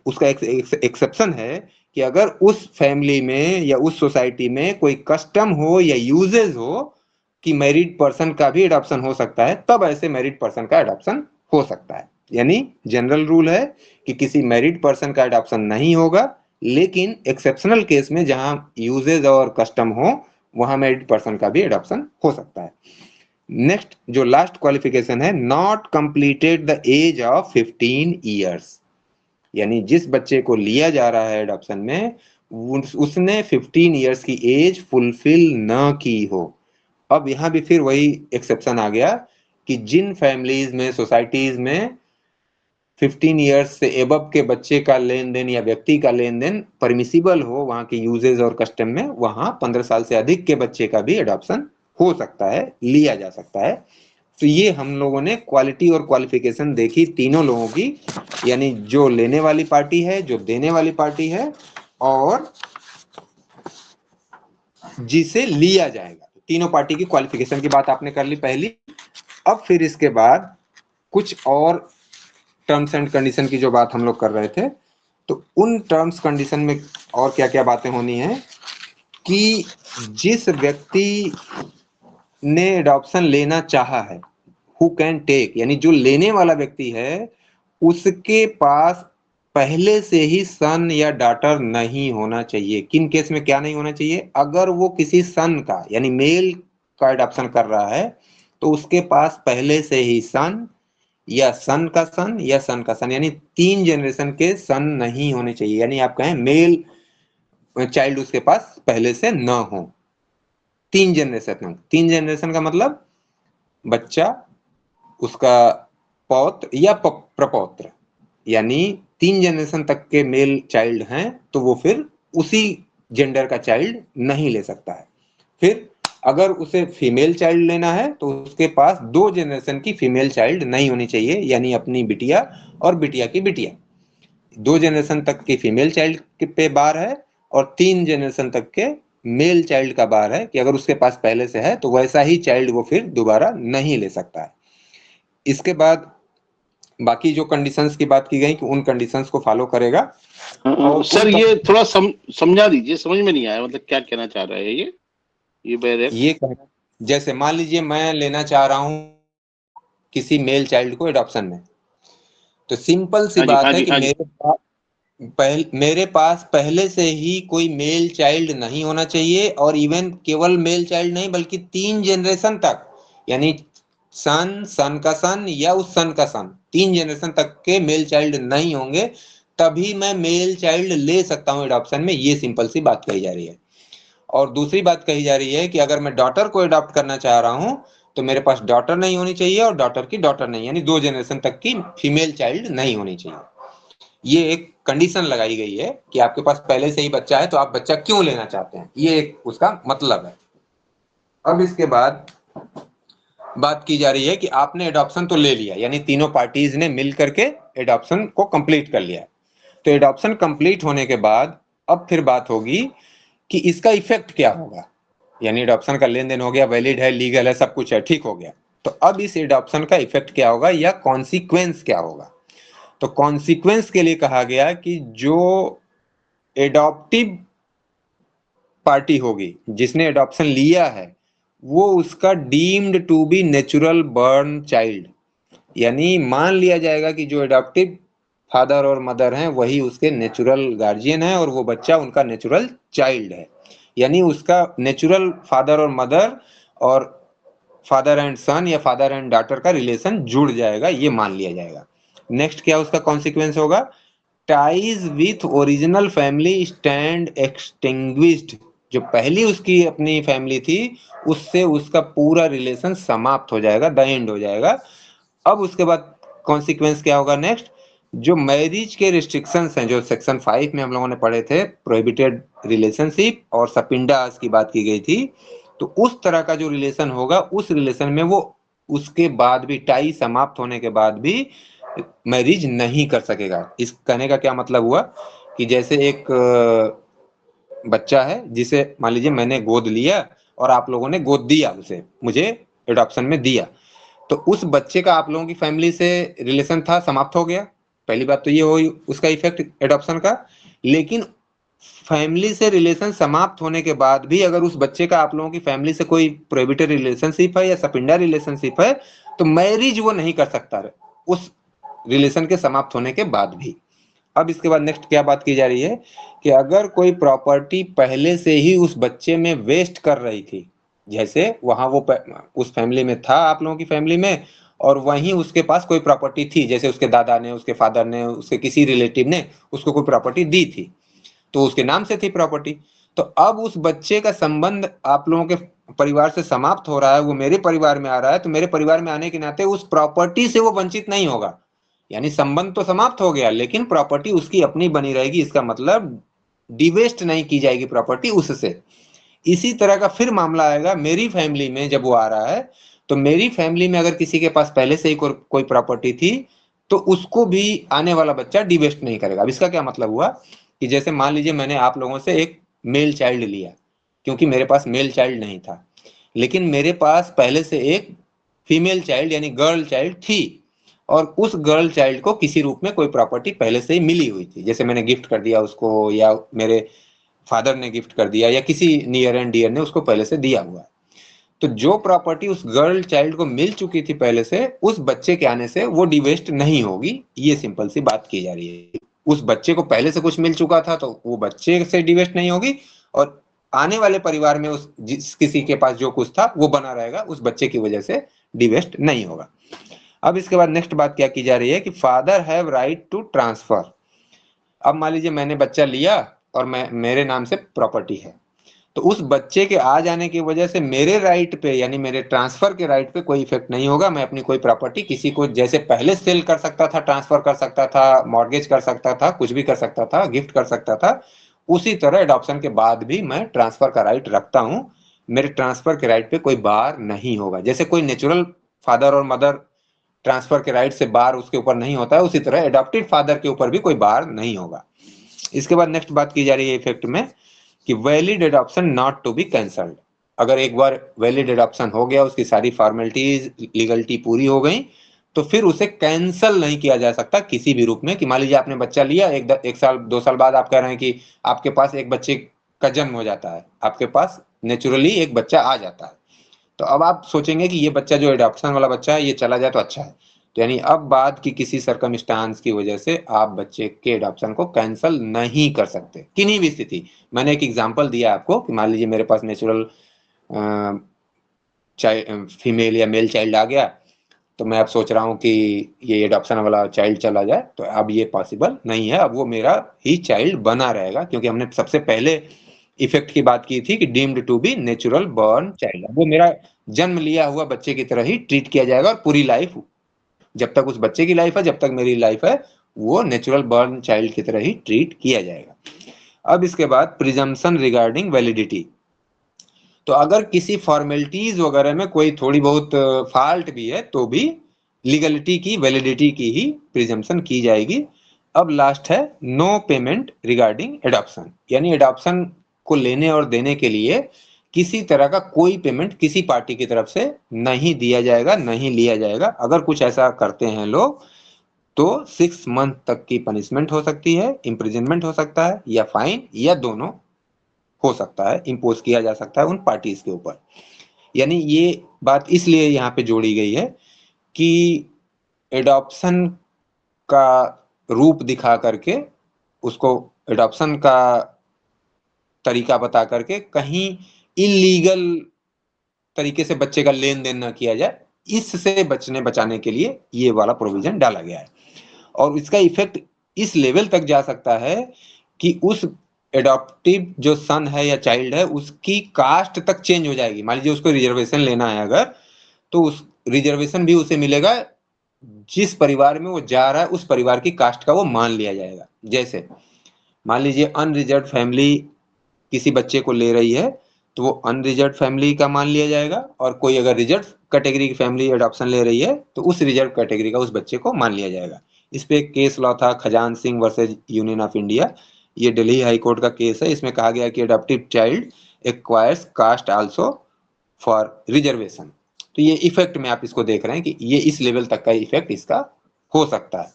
उसका एक्सेप्शन है कि अगर उस फैमिली में या उस सोसाइटी में कोई कस्टम हो या यूजेस हो कि मैरिड पर्सन का भी एडॉप्शन हो सकता है, तब ऐसे मैरिड पर्सन का एडॉप्शन हो सकता है। यानी जनरल रूल है कि किसी मैरिड पर्सन का एडॉप्शन नहीं होगा, लेकिन एक्सेप्शनल केस में जहां यूजेस और कस्टम हो वहां मैरिड पर्सन का भी एडॉप्शन हो सकता है। नेक्स्ट जो लास्ट क्वालिफिकेशन है, not completed the age of 15 years. यानी जिस बच्चे को लिया जा रहा है एडॉप्शन में उसने 15 ईयर्स की एज फुलफिल न की हो। अब यहां भी फिर वही एक्सेप्शन आ गया कि जिन फैमिलीज में, सोसाइटीज में 15 ईयर्स से एबव के बच्चे का लेन देन या व्यक्ति का लेन देन परमिसिबल हो वहां के यूजेज और कस्टम में, वहां 15 साल से अधिक के बच्चे का भी एडॉप्शन हो सकता है, लिया जा सकता है। तो ये हम लोगों ने क्वालिटी और क्वालिफिकेशन देखी तीनों लोगों की, यानी जो लेने वाली पार्टी है, जो देने वाली पार्टी है, और जिसे लिया जाएगा। तीनों पार्टी की क्वालिफिकेशन की बात आपने कर ली पहली। अब फिर इसके बाद कुछ और टर्म्स एंड कंडीशन की जो बात हम लोग कर रहे थे, तो उन टर्म्स कंडीशन में और क्या क्या बातें होनी है कि जिस व्यक्ति ने एडॉप्शन लेना चाहा है, हु कैन टेक, यानी जो लेने वाला व्यक्ति है उसके पास पहले से ही सन या डॉटर नहीं होना चाहिए। किन केस में क्या नहीं होना चाहिए? अगर वो किसी सन का यानी मेल का एडॉप्शन कर रहा है तो उसके पास पहले से ही सन या सन का सन या सन का सन, यानी 3 जनरेशन के सन नहीं होने चाहिए। यानी आप कहें मेल चाइल्ड उसके पास पहले से न हो, 3 जनरेशन। 3 जनरेशन का मतलब बच्चा, उसका पौत्र या प्रपौत्र, यानी 3 जनरेशन तक के मेल चाइल्ड हैं तो वो फिर उसी जेंडर का चाइल्ड नहीं ले सकता है। फिर अगर उसे फीमेल चाइल्ड लेना है तो उसके पास 2 जनरेशन की फीमेल चाइल्ड नहीं होनी चाहिए, यानी अपनी बिटिया और बिटिया की बिटिया। 2 जनरेशन तक की फीमेल चाइल्ड पे बार है और 3 जनरेशन तक के मेल चाइल्ड का बार है कि अगर उसके पास पहले से है तो वैसा ही चाइल्ड वो फिर दोबारा नहीं ले सकता है। इसके बाद बाकी जो कंडीशंस की बात की गई कि उन कंडीशंस को फॉलो करेगा।
और सर ये थोड़ा समझा दीजिए, समझ में नहीं आया, मतलब क्या कहना चाह रहा है ये
कहना, जैसे मान लीजिए मैं लेना चाह रहा हूं किसी मेल चाइल्ड को एडॉप्शन में, तो सिंपल सी बात है कि मेरे पास पहले से ही कोई मेल चाइल्ड नहीं होना चाहिए, और इवन केवल मेल चाइल्ड नहीं बल्कि 3 जनरेशन तक, यानी सन का सन या उस सन का सन, 3 जनरेशन तक के मेल चाइल्ड नहीं होंगे तभी मैं मेल चाइल्ड ले सकता हूं एडॉप्शन में। ये सिंपल सी बात कही जा रही है। और दूसरी बात कही जा रही है कि अगर मैं डॉटर को अडॉप्ट करना चाह रहा हूं तो मेरे पास डॉटर नहीं होनी चाहिए और डॉटर की डॉटर नहीं, यानी 2 जनरेशन तक की फीमेल चाइल्ड नहीं होनी चाहिए। ये एक कंडीशन लगाई गई है कि आपके पास पहले से ही बच्चा है तो आप बच्चा क्यों लेना चाहते हैं, ये एक उसका मतलब है। अब इसके बाद बात की जा रही है कि आपने एडॉप्शन तो ले लिया, यानी तीनों पार्टीज ने मिल करके एडॉप्शन को कंप्लीट कर लिया। तो एडॉप्शन कंप्लीट होने के बाद अब फिर बात होगी कि इसका इफेक्ट क्या होगा, यानी एडॉप्शन का लेन देन हो गया, वैलिड है, लीगल है, सब कुछ है, ठीक हो गया। तो अब इस एडॉप्शन का इफेक्ट क्या होगा या कॉन्सिक्वेंस क्या होगा? तो कॉन्सिक्वेंस के लिए कहा गया कि जो एडॉप्टिव पार्टी होगी जिसने एडॉप्शन लिया है वो उसका deemed to be natural born child, यानी मान लिया जाएगा कि जो एडॉप्टिव फादर और मदर हैं वही उसके नेचुरल गार्जियन है और वो बच्चा उनका नेचुरल चाइल्ड है, यानी उसका नेचुरल फादर और मदर और फादर एंड सन या फादर एंड डॉटर का रिलेशन जुड़ जाएगा, ये मान लिया जाएगा। नेक्स्ट क्या उसका कॉन्सिक्वेंस होगा? Ties with original family stand extinguished, जो पहली उसकी अपनी फैमिली थी उससे उसका पूरा रिलेशन समाप्त हो जाएगा, द एंड हो जाएगा। अब उसके बाद कॉन्सिक्वेंस क्या होगा? नेक्स्ट जो मैरिज के रिस्ट्रिक्शंस हैं जो सेक्शन 5 में हम लोगों ने पढ़े थे, प्रोहिबिटेड रिलेशनशिप और सपिंडास की बात की गई थी, तो उस तरह का जो रिलेशन होगा उस रिलेशन में वो उसके बाद भी टाई समाप्त होने के बाद भी मैरिज नहीं कर सकेगा। इस कहने का क्या मतलब हुआ कि जैसे एक बच्चा है जिसे मान लीजिए मैंने गोद लिया और आप लोगों ने गोद दिया, उसे मुझे एडॉप्शन में दिया, तो उस बच्चे का आप लोगों की फैमिली से रिलेशन था, समाप्त हो गया। पहली बात तो ये हुई उसका इफेक्ट एडॉप्शन का। लेकिन फैमिली से रिलेशन समाप्त होने के बाद भी अगर उस बच्चे का आप लोगों की फैमिली से कोई प्रोहिबिटेड रिलेशनशिप है या सपिंडा रिलेशनशिप है तो मैरिज वो नहीं कर सकता उस रिलेशन के समाप्त होने के बाद भी। अब इसके बाद नेक्स्ट क्या बात की जा रही है कि अगर कोई प्रॉपर्टी पहले से ही उस बच्चे में वेस्ट कर रही थी, जैसे वहां वो उस फैमिली में था आप लोगों की फैमिली में और वहीं उसके पास कोई प्रॉपर्टी थी, जैसे उसके दादा ने, उसके फादर ने, उसके किसी रिलेटिव ने उसको कोई प्रॉपर्टी दी थी तो उसके नाम से थी प्रॉपर्टी, तो अब उस बच्चे का संबंध आप लोगों के परिवार से समाप्त हो रहा है, वो मेरे परिवार में आ रहा है, तो मेरे परिवार में आने के नाते उस प्रॉपर्टी से वो वंचित नहीं होगा, यानी संबंध तो समाप्त हो गया लेकिन प्रॉपर्टी उसकी अपनी बनी रहेगी। इसका मतलब डिवेस्ट नहीं की जाएगी प्रॉपर्टी उससे। इसी तरह का फिर मामला आएगा मेरी फैमिली में, जब वो आ रहा है तो मेरी फैमिली में अगर किसी के पास पहले से ही कोई प्रॉपर्टी थी तो उसको भी आने वाला बच्चा डिवेस्ट नहीं करेगा। अब इसका क्या मतलब हुआ कि जैसे मान लीजिए मैंने आप लोगों से एक मेल चाइल्ड लिया क्योंकि मेरे पास मेल चाइल्ड नहीं था, लेकिन मेरे पास पहले से एक फीमेल चाइल्ड यानी गर्ल चाइल्ड थी और उस गर्ल चाइल्ड को किसी रूप में कोई प्रॉपर्टी पहले से ही मिली हुई थी, जैसे मैंने गिफ्ट कर दिया उसको या मेरे फादर ने गिफ्ट कर दिया या किसी नियर एंड डियर ने उसको पहले से दिया हुआ। तो जो प्रॉपर्टी उस गर्ल चाइल्ड को मिल चुकी थी पहले से, उस बच्चे के आने से वो डिवेस्ट नहीं होगी। ये सिंपल सी बात की जा रही है। उस बच्चे को पहले से कुछ मिल चुका था तो वो बच्चे से डिवेस्ट नहीं होगी, और आने वाले परिवार में उस जिस किसी के पास जो कुछ था वो बना रहेगा, उस बच्चे की वजह से डिवेस्ट नहीं होगा। अब इसके बाद नेक्स्ट बात क्या की जा रही है कि father have right to transfer. अब मान लीजिए मैंने बच्चा लिया और मेरे नाम से प्रॉपर्टी है, तो उस बच्चे के आ जाने की वजह से मेरे राइट पे, यानी मेरे ट्रांसफर के राइट पे कोई इफेक्ट नहीं होगा। मैं अपनी कोई प्रॉपर्टी किसी को जैसे पहले सेल कर सकता था, ट्रांसफर कर सकता था, मॉर्गेज कर सकता था, कुछ भी कर सकता था, गिफ्ट कर सकता था, उसी तरह एडॉप्शन के बाद भी मैं ट्रांसफर का राइट रखता हूं। मेरे ट्रांसफर के राइट पे कोई बार नहीं होगा। जैसे कोई नेचुरल फादर और मदर ट्रांसफर के राइट से बार उसके ऊपर नहीं होता है, उसी तरह एडॉप्टेड फादर के ऊपर भी कोई बार नहीं होगा। इसके बाद नेक्स्ट बात की जा रही है इफेक्ट में कि valid adoption not to be cancelled. अगर एक बार वैलिड एडॉप्शन हो गया, उसकी सारी फॉर्मेलिटीज लीगलिटी पूरी हो गई, तो फिर उसे कैंसल नहीं किया जा सकता किसी भी रूप में। कि मान लीजिए आपने बच्चा लिया, एक साल 2 साल बाद आप कह रहे हैं कि आपके पास एक बच्चे का जन्म हो जाता है, आपके पास नेचुरली एक बच्चा आ जाता है, तो अब आप सोचेंगे कि ये बच्चा जो एडॉप्शन वाला बच्चा है ये चला जाए तो अच्छा है। तो यानी अब बाद की किसी सर्कमस्टांस की वजह से आप बच्चे के एडॉप्शन को कैंसल नहीं कर सकते किन्हीं भी स्थिति। मैंने एक एग्जांपल दिया आपको कि मान लीजिए मेरे पास नेचुरल फीमेल या मेल चाइल्ड आ गया, तो मैं अब सोच रहा हूँ कि ये एडॉप्शन वाला चाइल्ड चला जाए, तो अब ये पॉसिबल नहीं है। अब वो मेरा ही चाइल्ड बना रहेगा, क्योंकि हमने सबसे पहले इफेक्ट की बात की थी कि deemed to be natural born child. वो मेरा जन्म लिया हुआ बच्चे की तरह ही ट्रीट किया जाएगा, और पूरी लाइफ, जब तक उस बच्चे की लाइफ है, जब तक मेरी लाइफ है, वो नेचुरल बॉर्न चाइल्ड की तरह ही ट्रीट किया जाएगा। अब इसके बाद प्रिजम्पशन रिगार्डिंग वैलिडिटी। तो अगर किसी फॉर्मेलिटीज वगैरह में कोई थोड़ी बहुत फॉल्ट भी है तो भी लीगलिटी की, वैलिडिटी की ही प्रिजम्पशन की जाएगी। अब लास्ट है नो पेमेंट रिगार्डिंग एडॉप्शन, यानी एडॉप्शन को लेने और देने के लिए किसी तरह का कोई पेमेंट किसी पार्टी की तरफ से नहीं दिया जाएगा, नहीं लिया जाएगा। अगर कुछ ऐसा करते हैं लोग तो 6 मंथ तक की पनिशमेंट हो सकती है, इम्प्रिजनमेंट हो सकता है, या फाइन, या दोनों हो सकता है, इम्पोज किया जा सकता है उन पार्टीज के ऊपर। यानी ये बात इसलिए यहाँ पे जोड़ी गई है कि एडॉप्शन का रूप दिखा करके, उसको एडॉप्शन का तरीका बता करके कहीं इलीगल तरीके से बच्चे का लेन देन ना किया जाए, इससे बचाने के लिए ये वाला प्रोविजन डाला गया है। और इसका इफेक्ट इस लेवल तक जा सकता है कि उस एडॉप्टिव जो सन है या चाइल्ड है, उसकी कास्ट तक चेंज हो जाएगी। मान लीजिए उसको रिजर्वेशन लेना है अगर, तो उस रिजर्वेशन भी उसे मिलेगा जिस परिवार में वो जा रहा है, उस परिवार की कास्ट का वो मान लिया जाएगा। जैसे मान लीजिए अनरिजर्व फैमिली किसी बच्चे को ले रही है, तो वो अनरिजर्व फैमिली का मान लिया जाएगा, और कोई अगर रिजर्व कैटेगरी की फैमिली एडॉप्शन ले रही है तो उस रिजर्व कैटेगरी का उस बच्चे को मान लिया जाएगा। इस पे एक केस लॉ था, Khajan Singh versus Union of India. ये दिल्ली हाई कोर्ट का केस है। इसमें कहा गया कि adoptive child acquires caste also for reservation. तो ये इफेक्ट में आप इसको देख रहे हैं कि ये इस लेवल तक का इफेक्ट इसका हो सकता है।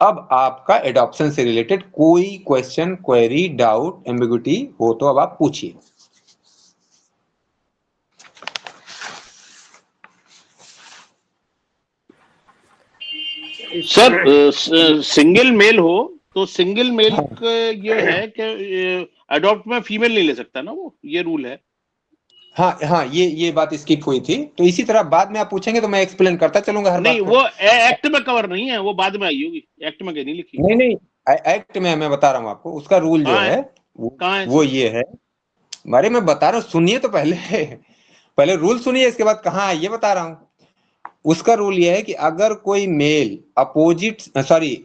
अब आपका एडॉप्शन से रिलेटेड कोई क्वेश्चन, क्वेरी, डाउट, एम्बिग्यूटी हो तो अब आप पूछिए।
सर सिंगल मेल हो तो सिंगल मेल ये है कि अडॉप्ट में फीमेल नहीं ले सकता ना, वो ये रूल है।
हाँ, ये बात स्किप हुई थी, तो इसी तरह बाद में आप पूछेंगे तो मैं एक्सप्लेन करता चलूंगा हर
नहीं,
बात को।
वो एक्ट में कवर नहीं है, वो बाद में आई होगी, एक्ट में नहीं लिखी।
नहीं, एक्ट में मैं बता रहा हूँ आपको, उसका रूल जो है वो ये है। अरे मैं बता रहा हूँ, सुनिए तो पहले रूल सुनिए, इसके बाद कहाँ है ये बता रहा हूँ। उसका रूल ये है कि अगर कोई मेल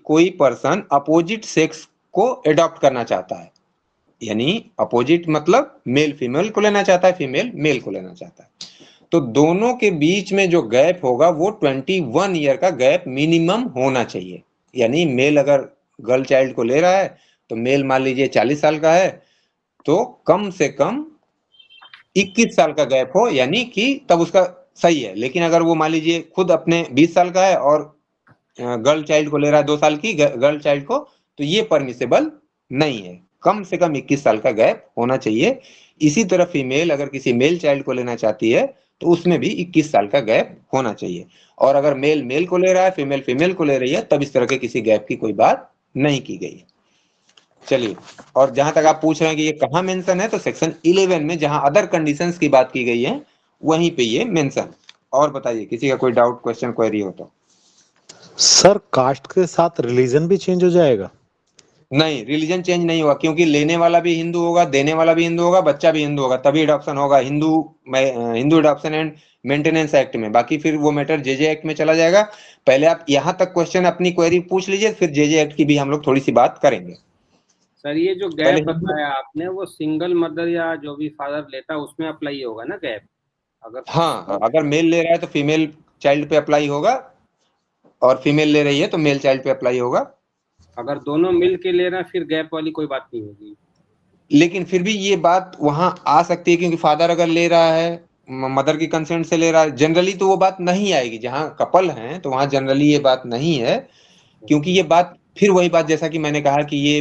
कोई पर्सन अपोजिट सेक्स को एडॉप्ट करना चाहता है, यानी अपोजिट मतलब मेल फीमेल को लेना चाहता है, फीमेल मेल को लेना चाहता है, तो दोनों के बीच में जो गैप होगा वो 21 ईयर का गैप मिनिमम होना चाहिए। यानी मेल अगर गर्ल चाइल्ड को ले रहा है तो मेल मान लीजिए 40 साल का है, तो कम से कम 21 साल का गैप हो, यानी कि तब उसका सही है। लेकिन अगर वो मान लीजिए खुद अपने 20 साल का है और गर्ल चाइल्ड को ले रहा है 2 साल की गर्ल चाइल्ड को, तो ये परमिसेबल नहीं है। कम से कम 21 साल का गैप होना चाहिए। इसी तरह फीमेल अगर किसी मेल चाइल्ड को लेना चाहती है तो उसमें भी 21 साल का गैप होना चाहिए। और अगर मेल मेल को ले रहा है, फीमेल फीमेल को ले रही है, तब इस तरह के किसी गैप की कोई बात नहीं की गई। चलिए, और जहां तक आप पूछ रहे हैं कि ये कहाँ मेंशन है, तो सेक्शन 11 में जहां अदर कंडीशंस की बात की गई है वहीं पे ये मेंशन। और बताइए, किसी का कोई डाउट, क्वेश्चन, क्वेरी हो तो।
सर कास्ट के साथ रिलीजन भी चेंज हो जाएगा?
नहीं, रिलीजन चेंज नहीं होगा, क्योंकि लेने वाला भी हिंदू होगा, देने वाला भी हिंदू होगा, बच्चा भी हिंदू होगा, तभी अडॉप्शन होगा Hindu adoption and maintenance act में। बाकी फिर वो मैटर जेजे एक्ट में चला जाएगा। पहले आप यहाँ तक क्वेश्चन अपनी क्वेरी पूछ लीजिए, फिर जेजे एक्ट की भी हम लोग थोड़ी सी बात करेंगे।
सर ये जो
पहले
गैप बताया आपने, वो सिंगल मदर या जो भी फादर लेता है उसमें अप्लाई होगा ना गैप? अगर
हाँ, अगर मेल ले रहा है तो फीमेल चाइल्ड पे अप्लाई होगा, और फीमेल ले रही है तो मेल चाइल्ड पे अप्लाई होगा।
अगर दोनों मिल के ले रहे हैं फिर गैप वाली कोई बात नहीं होगी।
लेकिन फिर भी ये बात वहां आ सकती है, क्योंकि फादर अगर ले रहा है, मदर की कंसेंट से ले रहा है, जनरली तो वो बात नहीं आएगी। जहां कपल हैं तो वहां जनरली ये बात नहीं है, क्योंकि ये बात फिर वही बात, जैसा कि मैंने कहा कि ये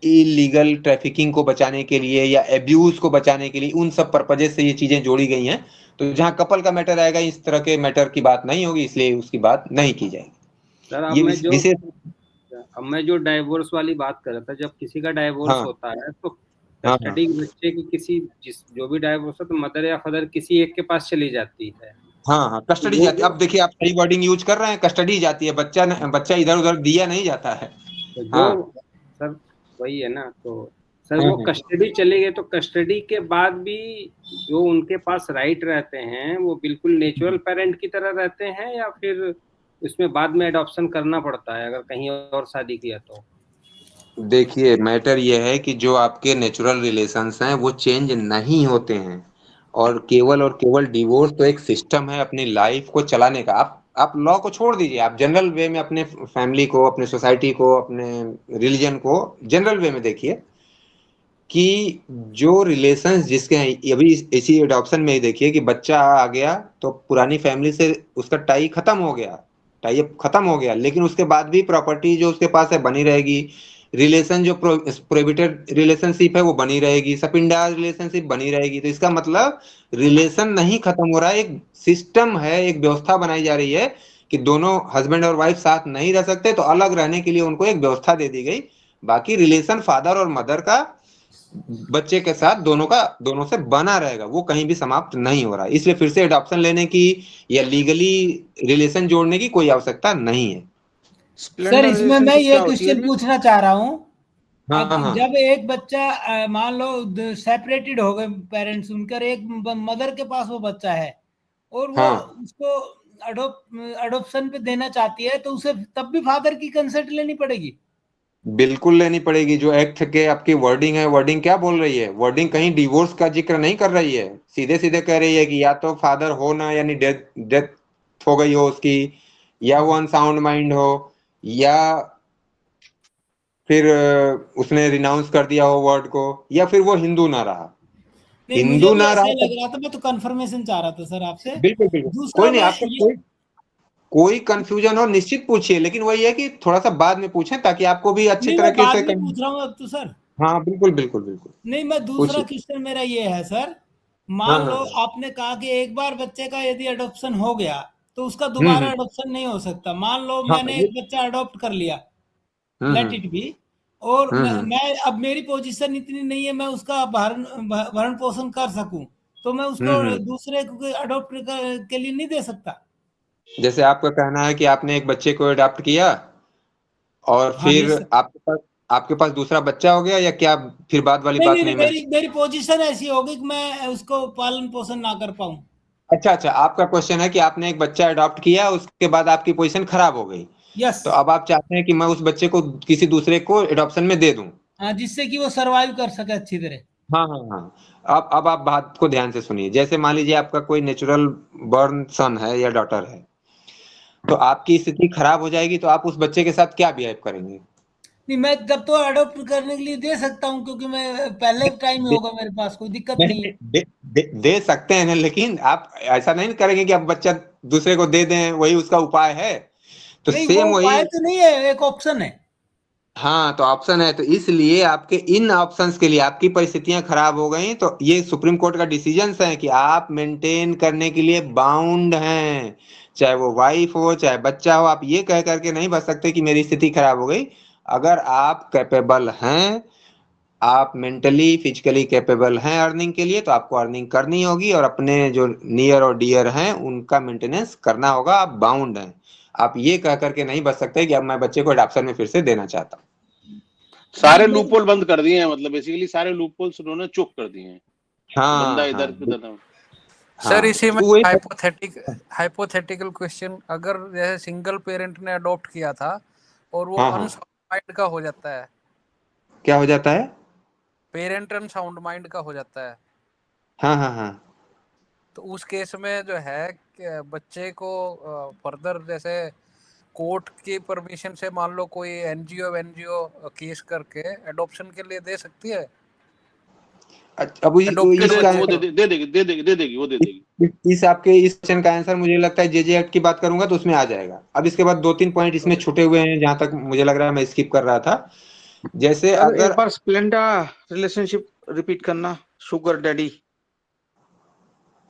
इलीगल ट्रैफिकिंग को बचाने के लिए या एब्यूज को बचाने के लिए, उन सब पर्पजेस से ये चीजें जोड़ी गई हैं। तो जहां कपल का मैटर आएगा, इस तरह के मैटर की बात नहीं होगी, इसलिए उसकी बात नहीं की जाएगी।
सर
ये
विशेष, अब मैं जो डाइवोर्स वाली बात कर रहा था, जब किसी का डाइवोर्स होता है तो कस्टडी बच्चे की किसी जो भी डाइवोर्स है तो मदर या फादर किसी एक के पास चली जाती है।
हाँ, कस्टडी जाती है। अब देखिए, आप सही वर्डिंग यूज कर रहे हैं, कस्टडी जाती है, बच्चा इधर उधर दिया नहीं जाता है।
तो जो सर वही है ना, तो सर वो कस्टडी चले गए तो कस्टडी के बाद भी जो उनके पास राइट रहते हैं वो बिल्कुल नेचुरल पेरेंट की तरह रहते हैं, या फिर उसमें बाद में एडॉप्शन करना पड़ता है अगर कहीं और शादी किया तो?
देखिए, मैटर ये है कि जो आपके नेचुरल रिलेशंस हैं वो चेंज नहीं होते हैं, और केवल डिवोर्स तो एक सिस्टम है अपनी लाइफ को चलाने का। आप लॉ को छोड़ दीजिए, आप जनरल वे में अपने फैमिली को, अपने सोसाइटी को, अपने रिलीजन को जनरल वे में देखिए कि जो रिलेशंस जिसके हैं, अभी इसी एडॉप्शन में ही देखिए कि बच्चा आ गया तो पुरानी फैमिली से उसका टाई अप खत्म हो गया, लेकिन उसके बाद भी प्रॉपर्टी जो उसके पास है बनी रहेगी, रिलेशन जो प्रोहिबिटेड रिलेशनशिप है वो बनी रहेगी, सपिंडा रिलेशनशिप बनी रहेगी। तो इसका मतलब रिलेशन नहीं खत्म हो रहा है, एक सिस्टम है, एक व्यवस्था बनाई जा रही है कि दोनों हस्बैंड और वाइफ साथ नहीं रह सकते, तो अलग रहने के लिए उनको एक व्यवस्था दे दी गई। बाकी रिलेशन फादर और मदर का बच्चे के साथ दोनों से बना रहेगा, वो कहीं भी समाप्त नहीं हो रहा है। इसलिए फिर से एडॉप्शन लेने की या लीगली रिलेशन जोड़ने की कोई आवश्यकता नहीं है।
सर इसमें मैं ये क्वेश्चन पूछना चाह रहा हूँ,
हाँ।
जब एक बच्चा मान लो सेपरेटेड हो गए पेरेंट्स, उनकर एक मदर के पास वो बच्चा है और वो उसको अडोप्शन पे देना चाहती है, तो उसे तब भी फादर की कंसेंट लेनी पड़ेगी?
बिल्कुल लेनी पड़ेगी। जो एक्ट के आपकी वर्डिंग है, वर्डिंग क्या बोल रही है? वर्डिंग कहीं डिवोर्स का जिक्र नहीं कर रही है, सीधे सीधे कह रही है कि या तो फादर हो ना, यानी डेथ हो गई हो उसकी, या वो अनसाउंड माइंड हो, या फिर उसने रिनाउंस कर दिया हो वर्ड को, या फिर वो हिंदू ना रहा। हिंदू ना रहा
लग रहा था, मैं तो कंफर्मेशन चाह रहा था सर आपसे।
बिल्कुल कोई नहीं, आपको कोई कंफ्यूजन हो निश्चित पूछिए, लेकिन वही है कि थोड़ा सा बाद में पूछें ताकि आपको भी अच्छी तरीके से
पूछ रहा हूँ अब तो सर।
हाँ बिल्कुल।
नहीं, मैं दूसरा क्वेश्चन मेरा ये है सर, मान लो आपने कहा कि एक बार बच्चे का यदि अडॉप्शन हो गया तो उसका दोबारा अडॉप्शन नहीं हो सकता। मान लो मैंने एक बच्चा अडॉप्ट कर लिया, लेट इट बी, और मैं अब मेरी पोजीशन इतनी नहीं है मैं उसका भरण पोषण कर सकूं, तो मैं उसको दूसरे को अडॉप्ट के लिए नहीं दे सकता?
जैसे आपका कहना है कि आपने एक बच्चे को अडॉप्ट किया और फिर आपके पास दूसरा बच्चा हो गया, या क्या फिर बाद वाली बात नहीं?
मेरी पोजीशन ऐसी होगी कि मैं उसको पालन पोषण ना कर पाऊं।
अच्छा, आपका क्वेश्चन है कि आपने एक बच्चा अडॉप्ट किया, उसके बाद आपकी पोजीशन खराब हो गई।
यस।
तो अब आप चाहते हैं कि मैं उस बच्चे को किसी दूसरे को अडॉप्शन में दे दूं,
जिससे कि वो सरवाइव कर सके अच्छी तरह।
हाँ। अब आप बात को ध्यान से सुनिए। जैसे मान लीजिए आपका कोई नेचुरल बॉर्न सन है या डॉटर है, तो आपकी स्थिति खराब हो जाएगी, तो आप उस बच्चे के साथ क्या बिहेव करेंगे?
नहीं, मैं तब तो अडॉप्ट करने के लिए दे सकता हूं, क्योंकि मैं पहले टाइम होगा मेरे पास, कोई दिक्कत नहीं है।
दे सकते हैं, लेकिन आप ऐसा नहीं करेंगे कि आप बच्चा दूसरे को दे दें, वही उसका उपाय है। तो
नहीं,
सेम
वो
वही
उपाय तो नहीं है, एक ऑप्शन है।
हाँ, तो ऑप्शन है, तो इसलिए आपके इन ऑप्शंस के लिए आपकी परिस्थितियां खराब हो गई, तो ये सुप्रीम कोर्ट का डिसीजन है कि आप मेंटेन करने के लिए बाउंड हैं, चाहे वो वाइफ हो चाहे बच्चा हो। आप ये कह करके नहीं बच सकते कि मेरी स्थिति खराब हो गई। अगर आप कैपेबल हैं, आप मेंटली फिजिकली कैपेबल हैं अर्निंग के लिए, तो आपको अर्निंग करनी होगी और अपने जो नियर और डियर हैं उनका मेंटेनेंस करना होगा। आप बाउंड हैं, आप ये कह करके नहीं बच सकते कि अब मैं बच्चे को अडॉप्शन में फिर से देना चाहता हूँ।
सारे लूपहोल बंद कर दिए हैं, मतलब बेसिकली सारे लूपहोल्स उन्होंने चोक कर दिए हैं।
हाँ,
बंदा इधर
हाँ,
उधर।
सर इसी में
तो वही
हाइपोथेटिकल क्वेश्चन, अगर जैसे सिंगल पेरेंट ने अडॉप्ट किया था और वो
हाँ, हाँ,
अनसाउंड माइंड का हो जाता है,
क्या हो जाता है?
पेरेंट अनसाउंड माइंड का हो जाता है,
हाँ, हाँ, हाँ,
तो उस केस में जो है कि बच्चे को फर्दर जैसे कोर्ट की परमिशन से मान लो कोई एनजीओ केस करके एडॉप्शन के लिए दे सकती है।
अच्छा, अब
Adopted
इसका
वो दे देगी वो दे देगी।
इस आपके इस क्वेश्चन का आंसर मुझे लगता है जेजे एक्ट की बात करूंगा तो उसमें आ जाएगा। अब इसके बाद 2-3 पॉइंट इसमें छूटे हुए हैं, जहां तक मुझे लग रहा है मैं स्किप कर रहा था। जैसे
सर
अगर
एक बार स्प्लेंडा रिलेशनशिप रिपीट करना, शुगर डैडी।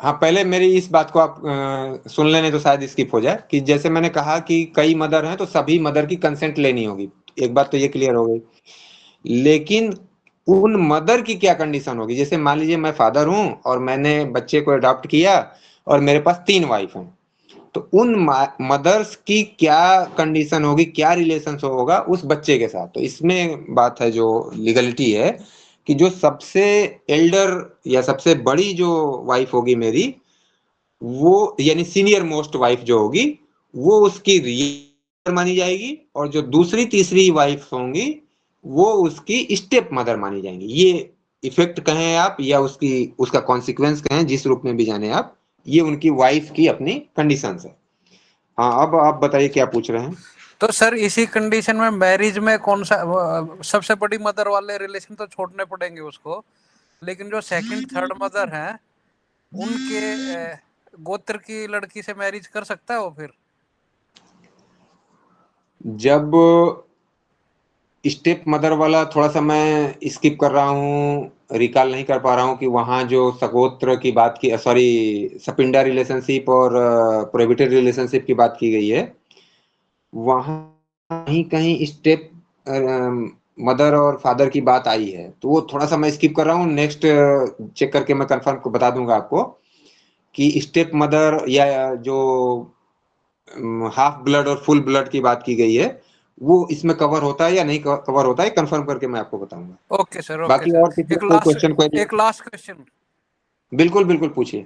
हाँ, पहले मेरी इस बात को आप सुन लेने तो शायद स्किप हो जाए, कि जैसे मैंने कहा कि कई मदर हैं तो सभी मदर की कंसेंट लेनी होगी, एक बात तो ये क्लियर हो गई। लेकिन उन मदर की क्या कंडीशन होगी? जैसे मान लीजिए मैं फादर हूं और मैंने बच्चे को अडॉप्ट किया और मेरे पास 3 वाइफ हैं, तो उन मदर्स की क्या कंडीशन होगी, क्या रिलेशन होगा उस बच्चे के साथ? तो इसमें बात है, जो लीगलिटी है, कि जो सबसे एल्डर या सबसे बड़ी जो वाइफ होगी मेरी, वो यानी सीनियर मोस्ट वाइफ जो होगी, वो उसकी रियल मानी जाएगी, और जो दूसरी तीसरी वाइफ होंगी वो उसकी स्टेप मदर मानी जाएंगी। ये इफेक्ट कहें आप या उसका कॉन्सिक्वेंस कहें, जिस रूप में भी जाने आप, ये उनकी वाइफ की अपनी कंडीशन है। हाँ, अब आप बताइए क्या पूछ रहे हैं।
तो सर इसी कंडीशन में मैरिज में कौन सा सबसे बड़ी मदर वाले रिलेशन तो छोड़ने पड़ेंगे उसको, लेकिन जो सेकंड थर्ड मदर हैं उनके गोत्र की लड़की से मैरिज कर सकता है वो? फिर
जब स्टेप मदर वाला थोड़ा सा मैं स्किप कर रहा हूँ, रिकॉल नहीं कर पा रहा हूँ कि वहां जो सगोत्र की बात की, सॉरी, सपिंडा रिलेशनशिप और प्रोहिबिटेड रिलेशनशिप की बात की गई है, वहां कहीं कहीं स्टेप मदर और फादर की बात आई है, तो वो थोड़ा सा मैं स्किप कर रहा हूँ। नेक्स्ट चेक करके मैं कंफर्म को बता दूंगा आपको कि स्टेप मदर या जो हाफ ब्लड और फुल ब्लड की बात की गई है वो इसमें कवर होता है या नहीं कवर होता है, कंफर्म करके मैं आपको बताऊंगा।
ओके सर,
बाकी
ओके
और
सर।
किसी कोई क्वेश्चन
एक लास्ट क्वेश्चन।
बिल्कुल बिल्कुल पूछिए।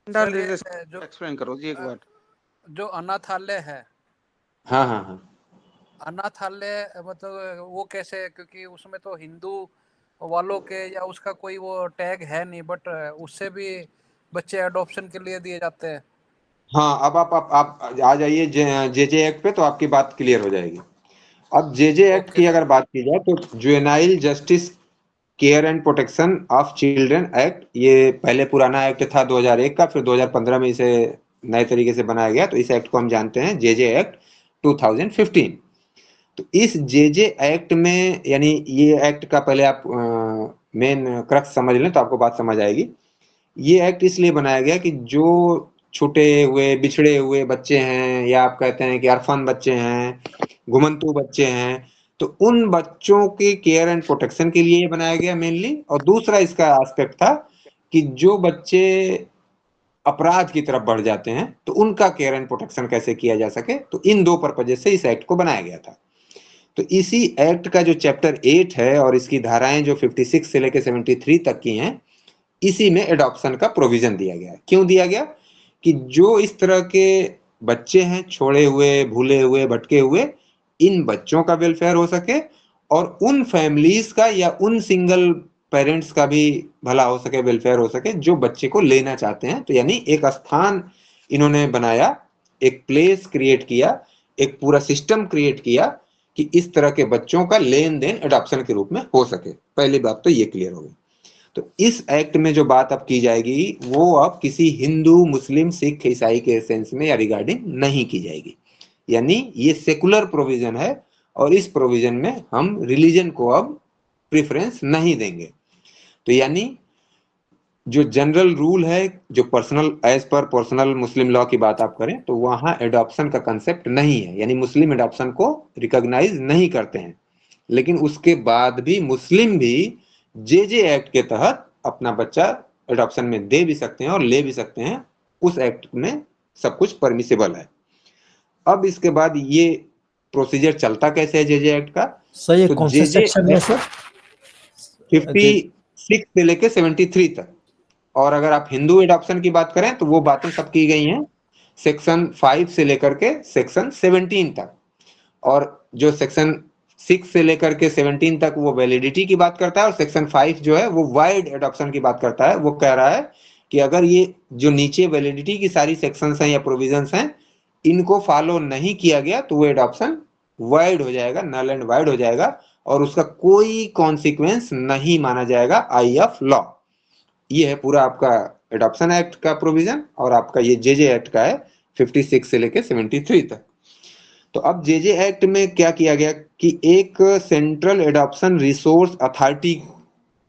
जो
एक्सप्लेन करो जी एक बार।
जो अनाथालय है,
हाँ, हाँ, हाँ,
अनाथालय मतलब वो कैसे, क्योंकि उसमें तो हिंदू वालों के या उसका कोई वो टैग है नहीं, बट उससे भी बच्चे अडॉप्शन के लिए दिए जाते हैं।
हाँ, अब आप आ जाइए जेजे एक्ट पे, तो आपकी बात क्लियर हो जाएगी। अब जेजे एक्ट की अगर बात की जाए तो juvenile justice care and protection of children act, ये पहले पुराना एक्ट था 2001 का, फिर 2015 में इसे नए तरीके से बनाया गया, तो इस एक्ट को हम जानते हैं जेजे एक्ट 2015। तो इस जेजे एक्ट में, यानी ये एक्ट का पहले आप मेन क्रक्स समझ लें तो आपको बात समझ आएगी। ये एक्ट इसलिए बनाया गया कि जो छूटे हुए बिछड़े हुए बच्चे हैं, या आप कहते हैं कि अरफन बच्चे हैं, घुमंतू बच्चे हैं, तो उन बच्चों के केयर एंड प्रोटेक्शन के लिए ये बनाया गया मेनली। और दूसरा इसका एस्पेक्ट था कि जो बच्चे अपराध की तरफ बढ़ जाते हैं तो उनका केयर एंड प्रोटेक्शन कैसे किया जा सके, तो इन 2 पर्पज से इस एक्ट को बनाया गया था। तो इसी एक्ट का जो चैप्टर 8 है और इसकी धाराएं जो 56 से लेकर 73 तक की हैं, इसी में एडॉप्शन का प्रोविजन दिया गया है। क्यों दिया गया? कि जो इस तरह के बच्चे हैं, छोड़े हुए, भूले हुए, भटके हुए, इन बच्चों का वेलफेयर हो सके और उन फैमिलीज का या उन सिंगल पेरेंट्स का भी भला हो सके, वेलफेयर हो सके, जो बच्चे को लेना चाहते हैं। तो यानी एक स्थान इन्होंने बनाया, एक प्लेस क्रिएट किया, एक पूरा सिस्टम क्रिएट किया कि इस तरह के बच्चों का लेन देन एडॉप्शन के रूप में हो सके। पहली बात तो ये क्लियर हो गई। तो इस एक्ट में जो बात अब की जाएगी वो अब किसी हिंदू, मुस्लिम, सिख, ईसाई के सेंस में या रिगार्डिंग नहीं की जाएगी, यानी ये सेकुलर प्रोविजन है और इस प्रोविजन में हम रिलीजन को अब प्रेफरेंस नहीं देंगे। तो यानी जो जनरल रूल है, जो personal as per personal Muslim law की बात आप करें तो वहां एडॉप्शन का कंसेप्ट नहीं है, यानी मुस्लिम एडॉप्शन को रिकॉग्नाइज नहीं करते हैं। लेकिन उसके बाद भी मुस्लिम भी जे एक्ट के तहत अपना बच्चा एडॉप्शन में दे भी सकते हैं और ले भी सकते हैं, उस एक्ट में सब कुछ परमिसिबल है। अब इसके बाद ये प्रोसीजर चलता कैसे है जे एक्ट का?
सर ये
तो
कौन सा सेक्शन है सर?
56 से लेके 73 तक। और अगर आप हिंदू एडॉप्शन की बात करें तो वो बातें सब की गई हैं सेक्शन 5 से लेकर के सेक्शन 17 तक। और जो सेक्शन 6 से लेकर के 17 तक वो वैलिडिटी की बात करता है, और सेक्शन 5 जो है वो वाइड एडॉप्शन की बात करता है। वो कह रहा है कि अगर ये जो नीचे वैलिडिटी की सारी सेक्शंस हैं या प्रोविजंस हैं, इनको फॉलो नहीं किया गया तो वो एडॉप्शन वाइड हो जाएगा, नल एंड वाइड हो जाएगा, और उसका कोई कॉन्सिक्वेंस नहीं माना जाएगा आई ऑफ लॉ। ये है पूरा आपका एडॉप्शन एक्ट का प्रोविजन, और आपका ये जे एक्ट का है 56 से लेके 73 तक। तो अब जे एक्ट में क्या किया गया कि एक सेंट्रल एडॉप्शन रिसोर्स अथॉरिटी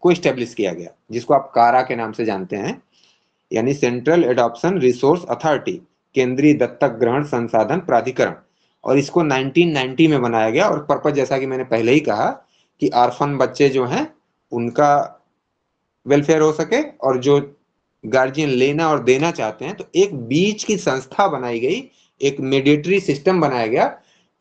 को स्टेब्लिश किया गया, जिसको आप कारा के नाम से जानते हैं, यानी सेंट्रल एडॉप्शन रिसोर्स अथॉरिटी, केंद्रीय दत्तक ग्रहण संसाधन प्राधिकरण। और इसको 1990 में बनाया गया, और पर्पज जैसा कि मैंने पहले ही कहा कि ऑर्फन बच्चे जो हैं उनका वेलफेयर हो सके, और जो गार्जियन लेना और देना चाहते हैं तो एक बीच की संस्था बनाई गई, एक मीडिएटरी सिस्टम बनाया गया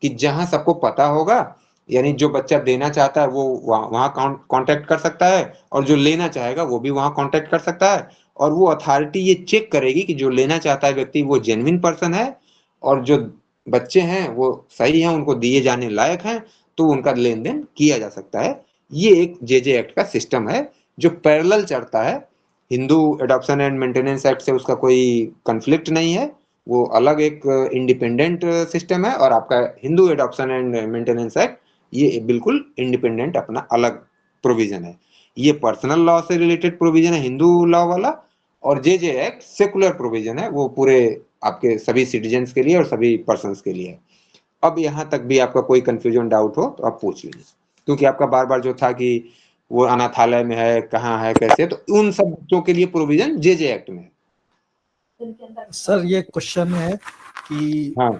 कि जहां सबको पता होगा, यानी जो बच्चा देना चाहता है वो वहां कांटेक्ट कर सकता है, और जो लेना चाहेगा वो भी वहां कांटेक्ट कर सकता है। और वो अथॉरिटी ये चेक करेगी कि जो लेना चाहता है व्यक्ति वो जेन्युइन पर्सन है, और जो बच्चे हैं वो सही हैं, उनको दिए जाने लायक हैं, तो उनका लेन देन किया जा सकता है। ये एक जे एक्ट का सिस्टम है जो पैरेलल चलता है। Hindu adoption and maintenance act से उसका कोई कंफ्लिक्ट नहीं है, वो अलग एक इंडिपेंडेंट सिस्टम है। और आपका Hindu adoption and maintenance act ये बिल्कुल इंडिपेंडेंट अपना अलग प्रोविजन है। ये पर्सनल लॉ से रिलेटेड प्रोविजन है हिंदू लॉ वाला, और जे एक्ट सेकुलर प्रोविजन है, वो पूरे आपके सभी सिटीजन्स के लिए और सभी पर्सन्स के लिए। अब यहाँ तक भी आपका कोई कंफ्यूजन डाउट हो तो आप पूछ लीजिए, क्योंकि आपका बार बार जो था कि वो अनाथालय में है, कहाँ है, कैसे, तो उन सब बच्चों के लिए प्रोविजन जे एक्ट में है।
सर ये क्वेश्चन है कि
हाँ,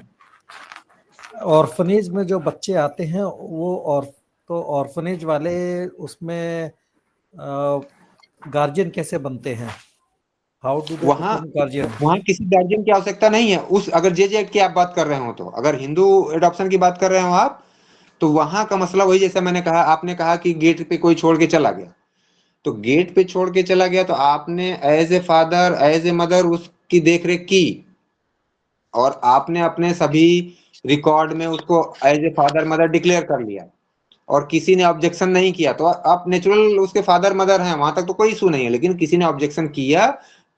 ऑर्फनेज में जो बच्चे आते हैं वो तो ऑर्फनेज वाले उसमें गार्जियन कैसे बनते हैं? हाउ डू
वहाँ
गार्जियन?
वहाँ किसी गार्जियन की आवश्यकता नहीं है। उस अगर जे एक्ट की आप बात कर रहे हो, तो अगर हिंदू एडॉप्शन की बात कर रहे हो आप, तो वहां का मसला वही, जैसा मैंने कहा, आपने कहा कि गेट पे कोई छोड़ के चला गया, तो गेट पे छोड़ के चला गया तो आपने as a father as a mother उसकी देखरेख की, और आपने अपने सभी रिकॉर्ड में उसको as a father mother declare कर लिया, और किसी ने ऑब्जेक्शन नहीं किया, तो आप नेचुरल उसके फादर मदर हैं, वहां तक तो कोई इशू नहीं है। लेकिन किसी ने ऑब्जेक्शन किया,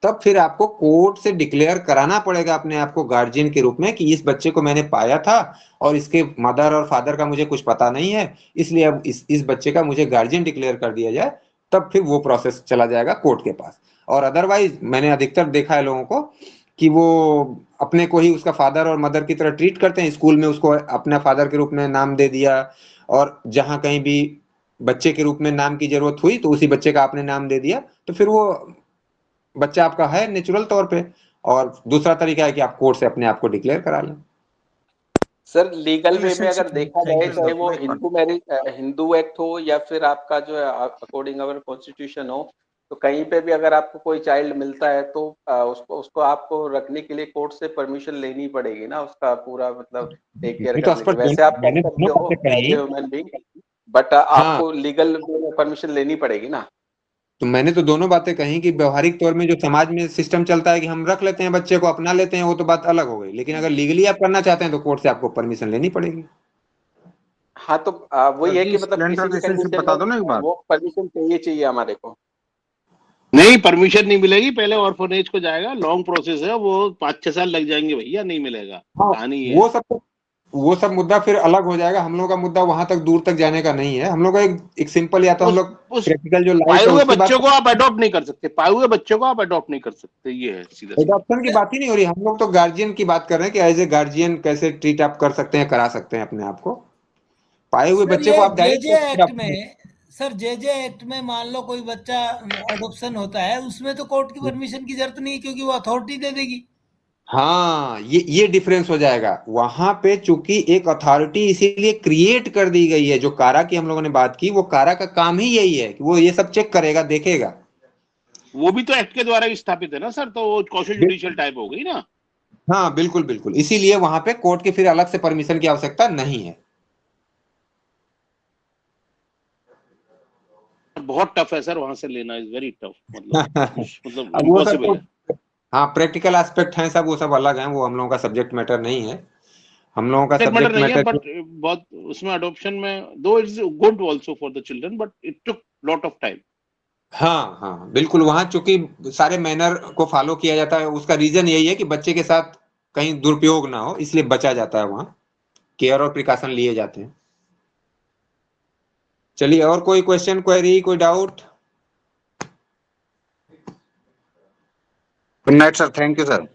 तब फिर आपको कोर्ट से डिक्लेयर कराना पड़ेगा अपने आप को गार्जियन के रूप में कि इस बच्चे को मैंने पाया था और इसके मदर और फादर का मुझे कुछ पता नहीं है, इसलिए अब इस बच्चे का मुझे गार्जियन डिक्लेयर कर दिया जाए। तब फिर वो प्रोसेस चला जाएगा कोर्ट के पास। और अदरवाइज मैंने अधिकतर देखा है लोगों को कि वो अपने को ही उसका फादर और मदर की तरह ट्रीट करते हैं, स्कूल में उसको अपना फादर के रूप में नाम दे दिया, और जहां कहीं भी बच्चे के रूप में नाम की जरूरत हुई तो उसी बच्चे का आपने नाम दे दिया, तो फिर वो बच्चा आपका है नेचुरल तौर पे। और दूसरा तरीका है कि आप कोर्ट से अपने आप को डिक्लेयर करा लें।
सर लीगल वे में अगर देखा जाए, चाहे वो हिंदू एक्ट हो या फिर आपका जो है अकॉर्डिंग अवर कॉन्स्टिट्यूशन हो, तो कहीं पे भी अगर आपको कोई चाइल्ड मिलता है तो उसको आपको रखने के लिए कोर्ट से परमिशन लेनी पड़ेगी ना, उसका पूरा मतलब टेक केयर करने के। वैसे आप कर सकते हो as a human being, but आपको लीगल परमिशन लेनी पड़ेगी ना।
तो मैंने तो दोनों बातें कही कि व्यवहारिक तौर में जो समाज में सिस्टम चलता है कि हम रख लेते हैं बच्चे को, अपना लेते हैं, वो तो बात अलग हो गई। लेकिन अगर लीगली आप करना चाहते हैं तो कोर्ट से आपको परमिशन लेनी पड़ेगी।
हाँ, तो वही है कि मतलब किसी भी कंडीशन
बता दो ना एक बार,
वो परमिशन चाहिए हमारे को।
नहीं, परमिशन नहीं मिलेगी, पहले ऑर्फनेज को जाएगा, लॉन्ग प्रोसेस है वो, 5-6 साल लग जाएंगे भैया, नहीं मिलेगा। कहानी है
वो सब मुद्दा फिर अलग हो जाएगा। हम लोग का मुद्दा वहां तक दूर तक जाने का नहीं है। हम लोग का एक सिंपल, या तो हम लोग प्रैक्टिकल जो
पाए हुए बच्चों को आप अडॉप्ट नहीं कर सकते, पाए हुए बच्चों को आप अडॉप्ट नहीं कर सकते, ये है सीधा।
एडॉप्शन की बात ही नहीं हो रही, हम लोग तो गार्जियन की बात कर रहे हैं कि एज ए गार्जियन कैसे ट्रीट आप कर सकते हैं, करा सकते हैं अपने आप को। पाए हुए
सर
बच्चे
ये
को आप
जेजे एक्ट
डायरेक्ट
में, सर जेजे एक्ट में मान लो कोई बच्चा अडॉप्शन होता है, उसमें तो कोर्ट की परमिशन की जरूरत नहीं, क्योंकि वो अथॉरिटी दे देगी।
हाँ, ये डिफरेंस हो जाएगा। वहां पे चूंकि एक अथॉरिटी इसीलिए क्रिएट कर दी गई है, जो कारा की हम लोगों ने बात की, वो कारा का काम ही यही है कि वो ये सब चेक करेगा, देखेगा।
वो भी तो एक्ट के द्वारा ही स्थापित है ना सर, तो वो कौशल जुडिशियल टाइप हो गई ना।
हाँ बिल्कुल बिल्कुल, इसीलिए वहां पे कोर्ट की फिर अलग से परमिशन की आवश्यकता नहीं है।
बहुत टफ है सर, वहां से लेना इज वेरी टफ, मतलब
अब वो सब
इम्पॉसिबल है।
हाँ प्रैक्टिकल एस्पेक्ट हैं सब, वो सब अलग हैं, वो हम लोगों का सब्जेक्ट मैटर नहीं है। हम लोगों का सब्जेक्ट
नहीं है,
मैटर
बट बहुत उसमें अडॉप्शन में दो it's good also for the children, but it took lot of time.
हाँ हाँ बिल्कुल, वहां चूंकि सारे मैनर को फॉलो किया जाता है, उसका रीजन यही है कि बच्चे के साथ कहीं दुरुपयोग ना हो, इसलिए बचा जाता है, वहां केयर और प्रिकॉशन लिए जाते हैं। चलिए, और कोई क्वेश्चन, क्वेरी, कोई doubt?
Good night sir, thank you sir.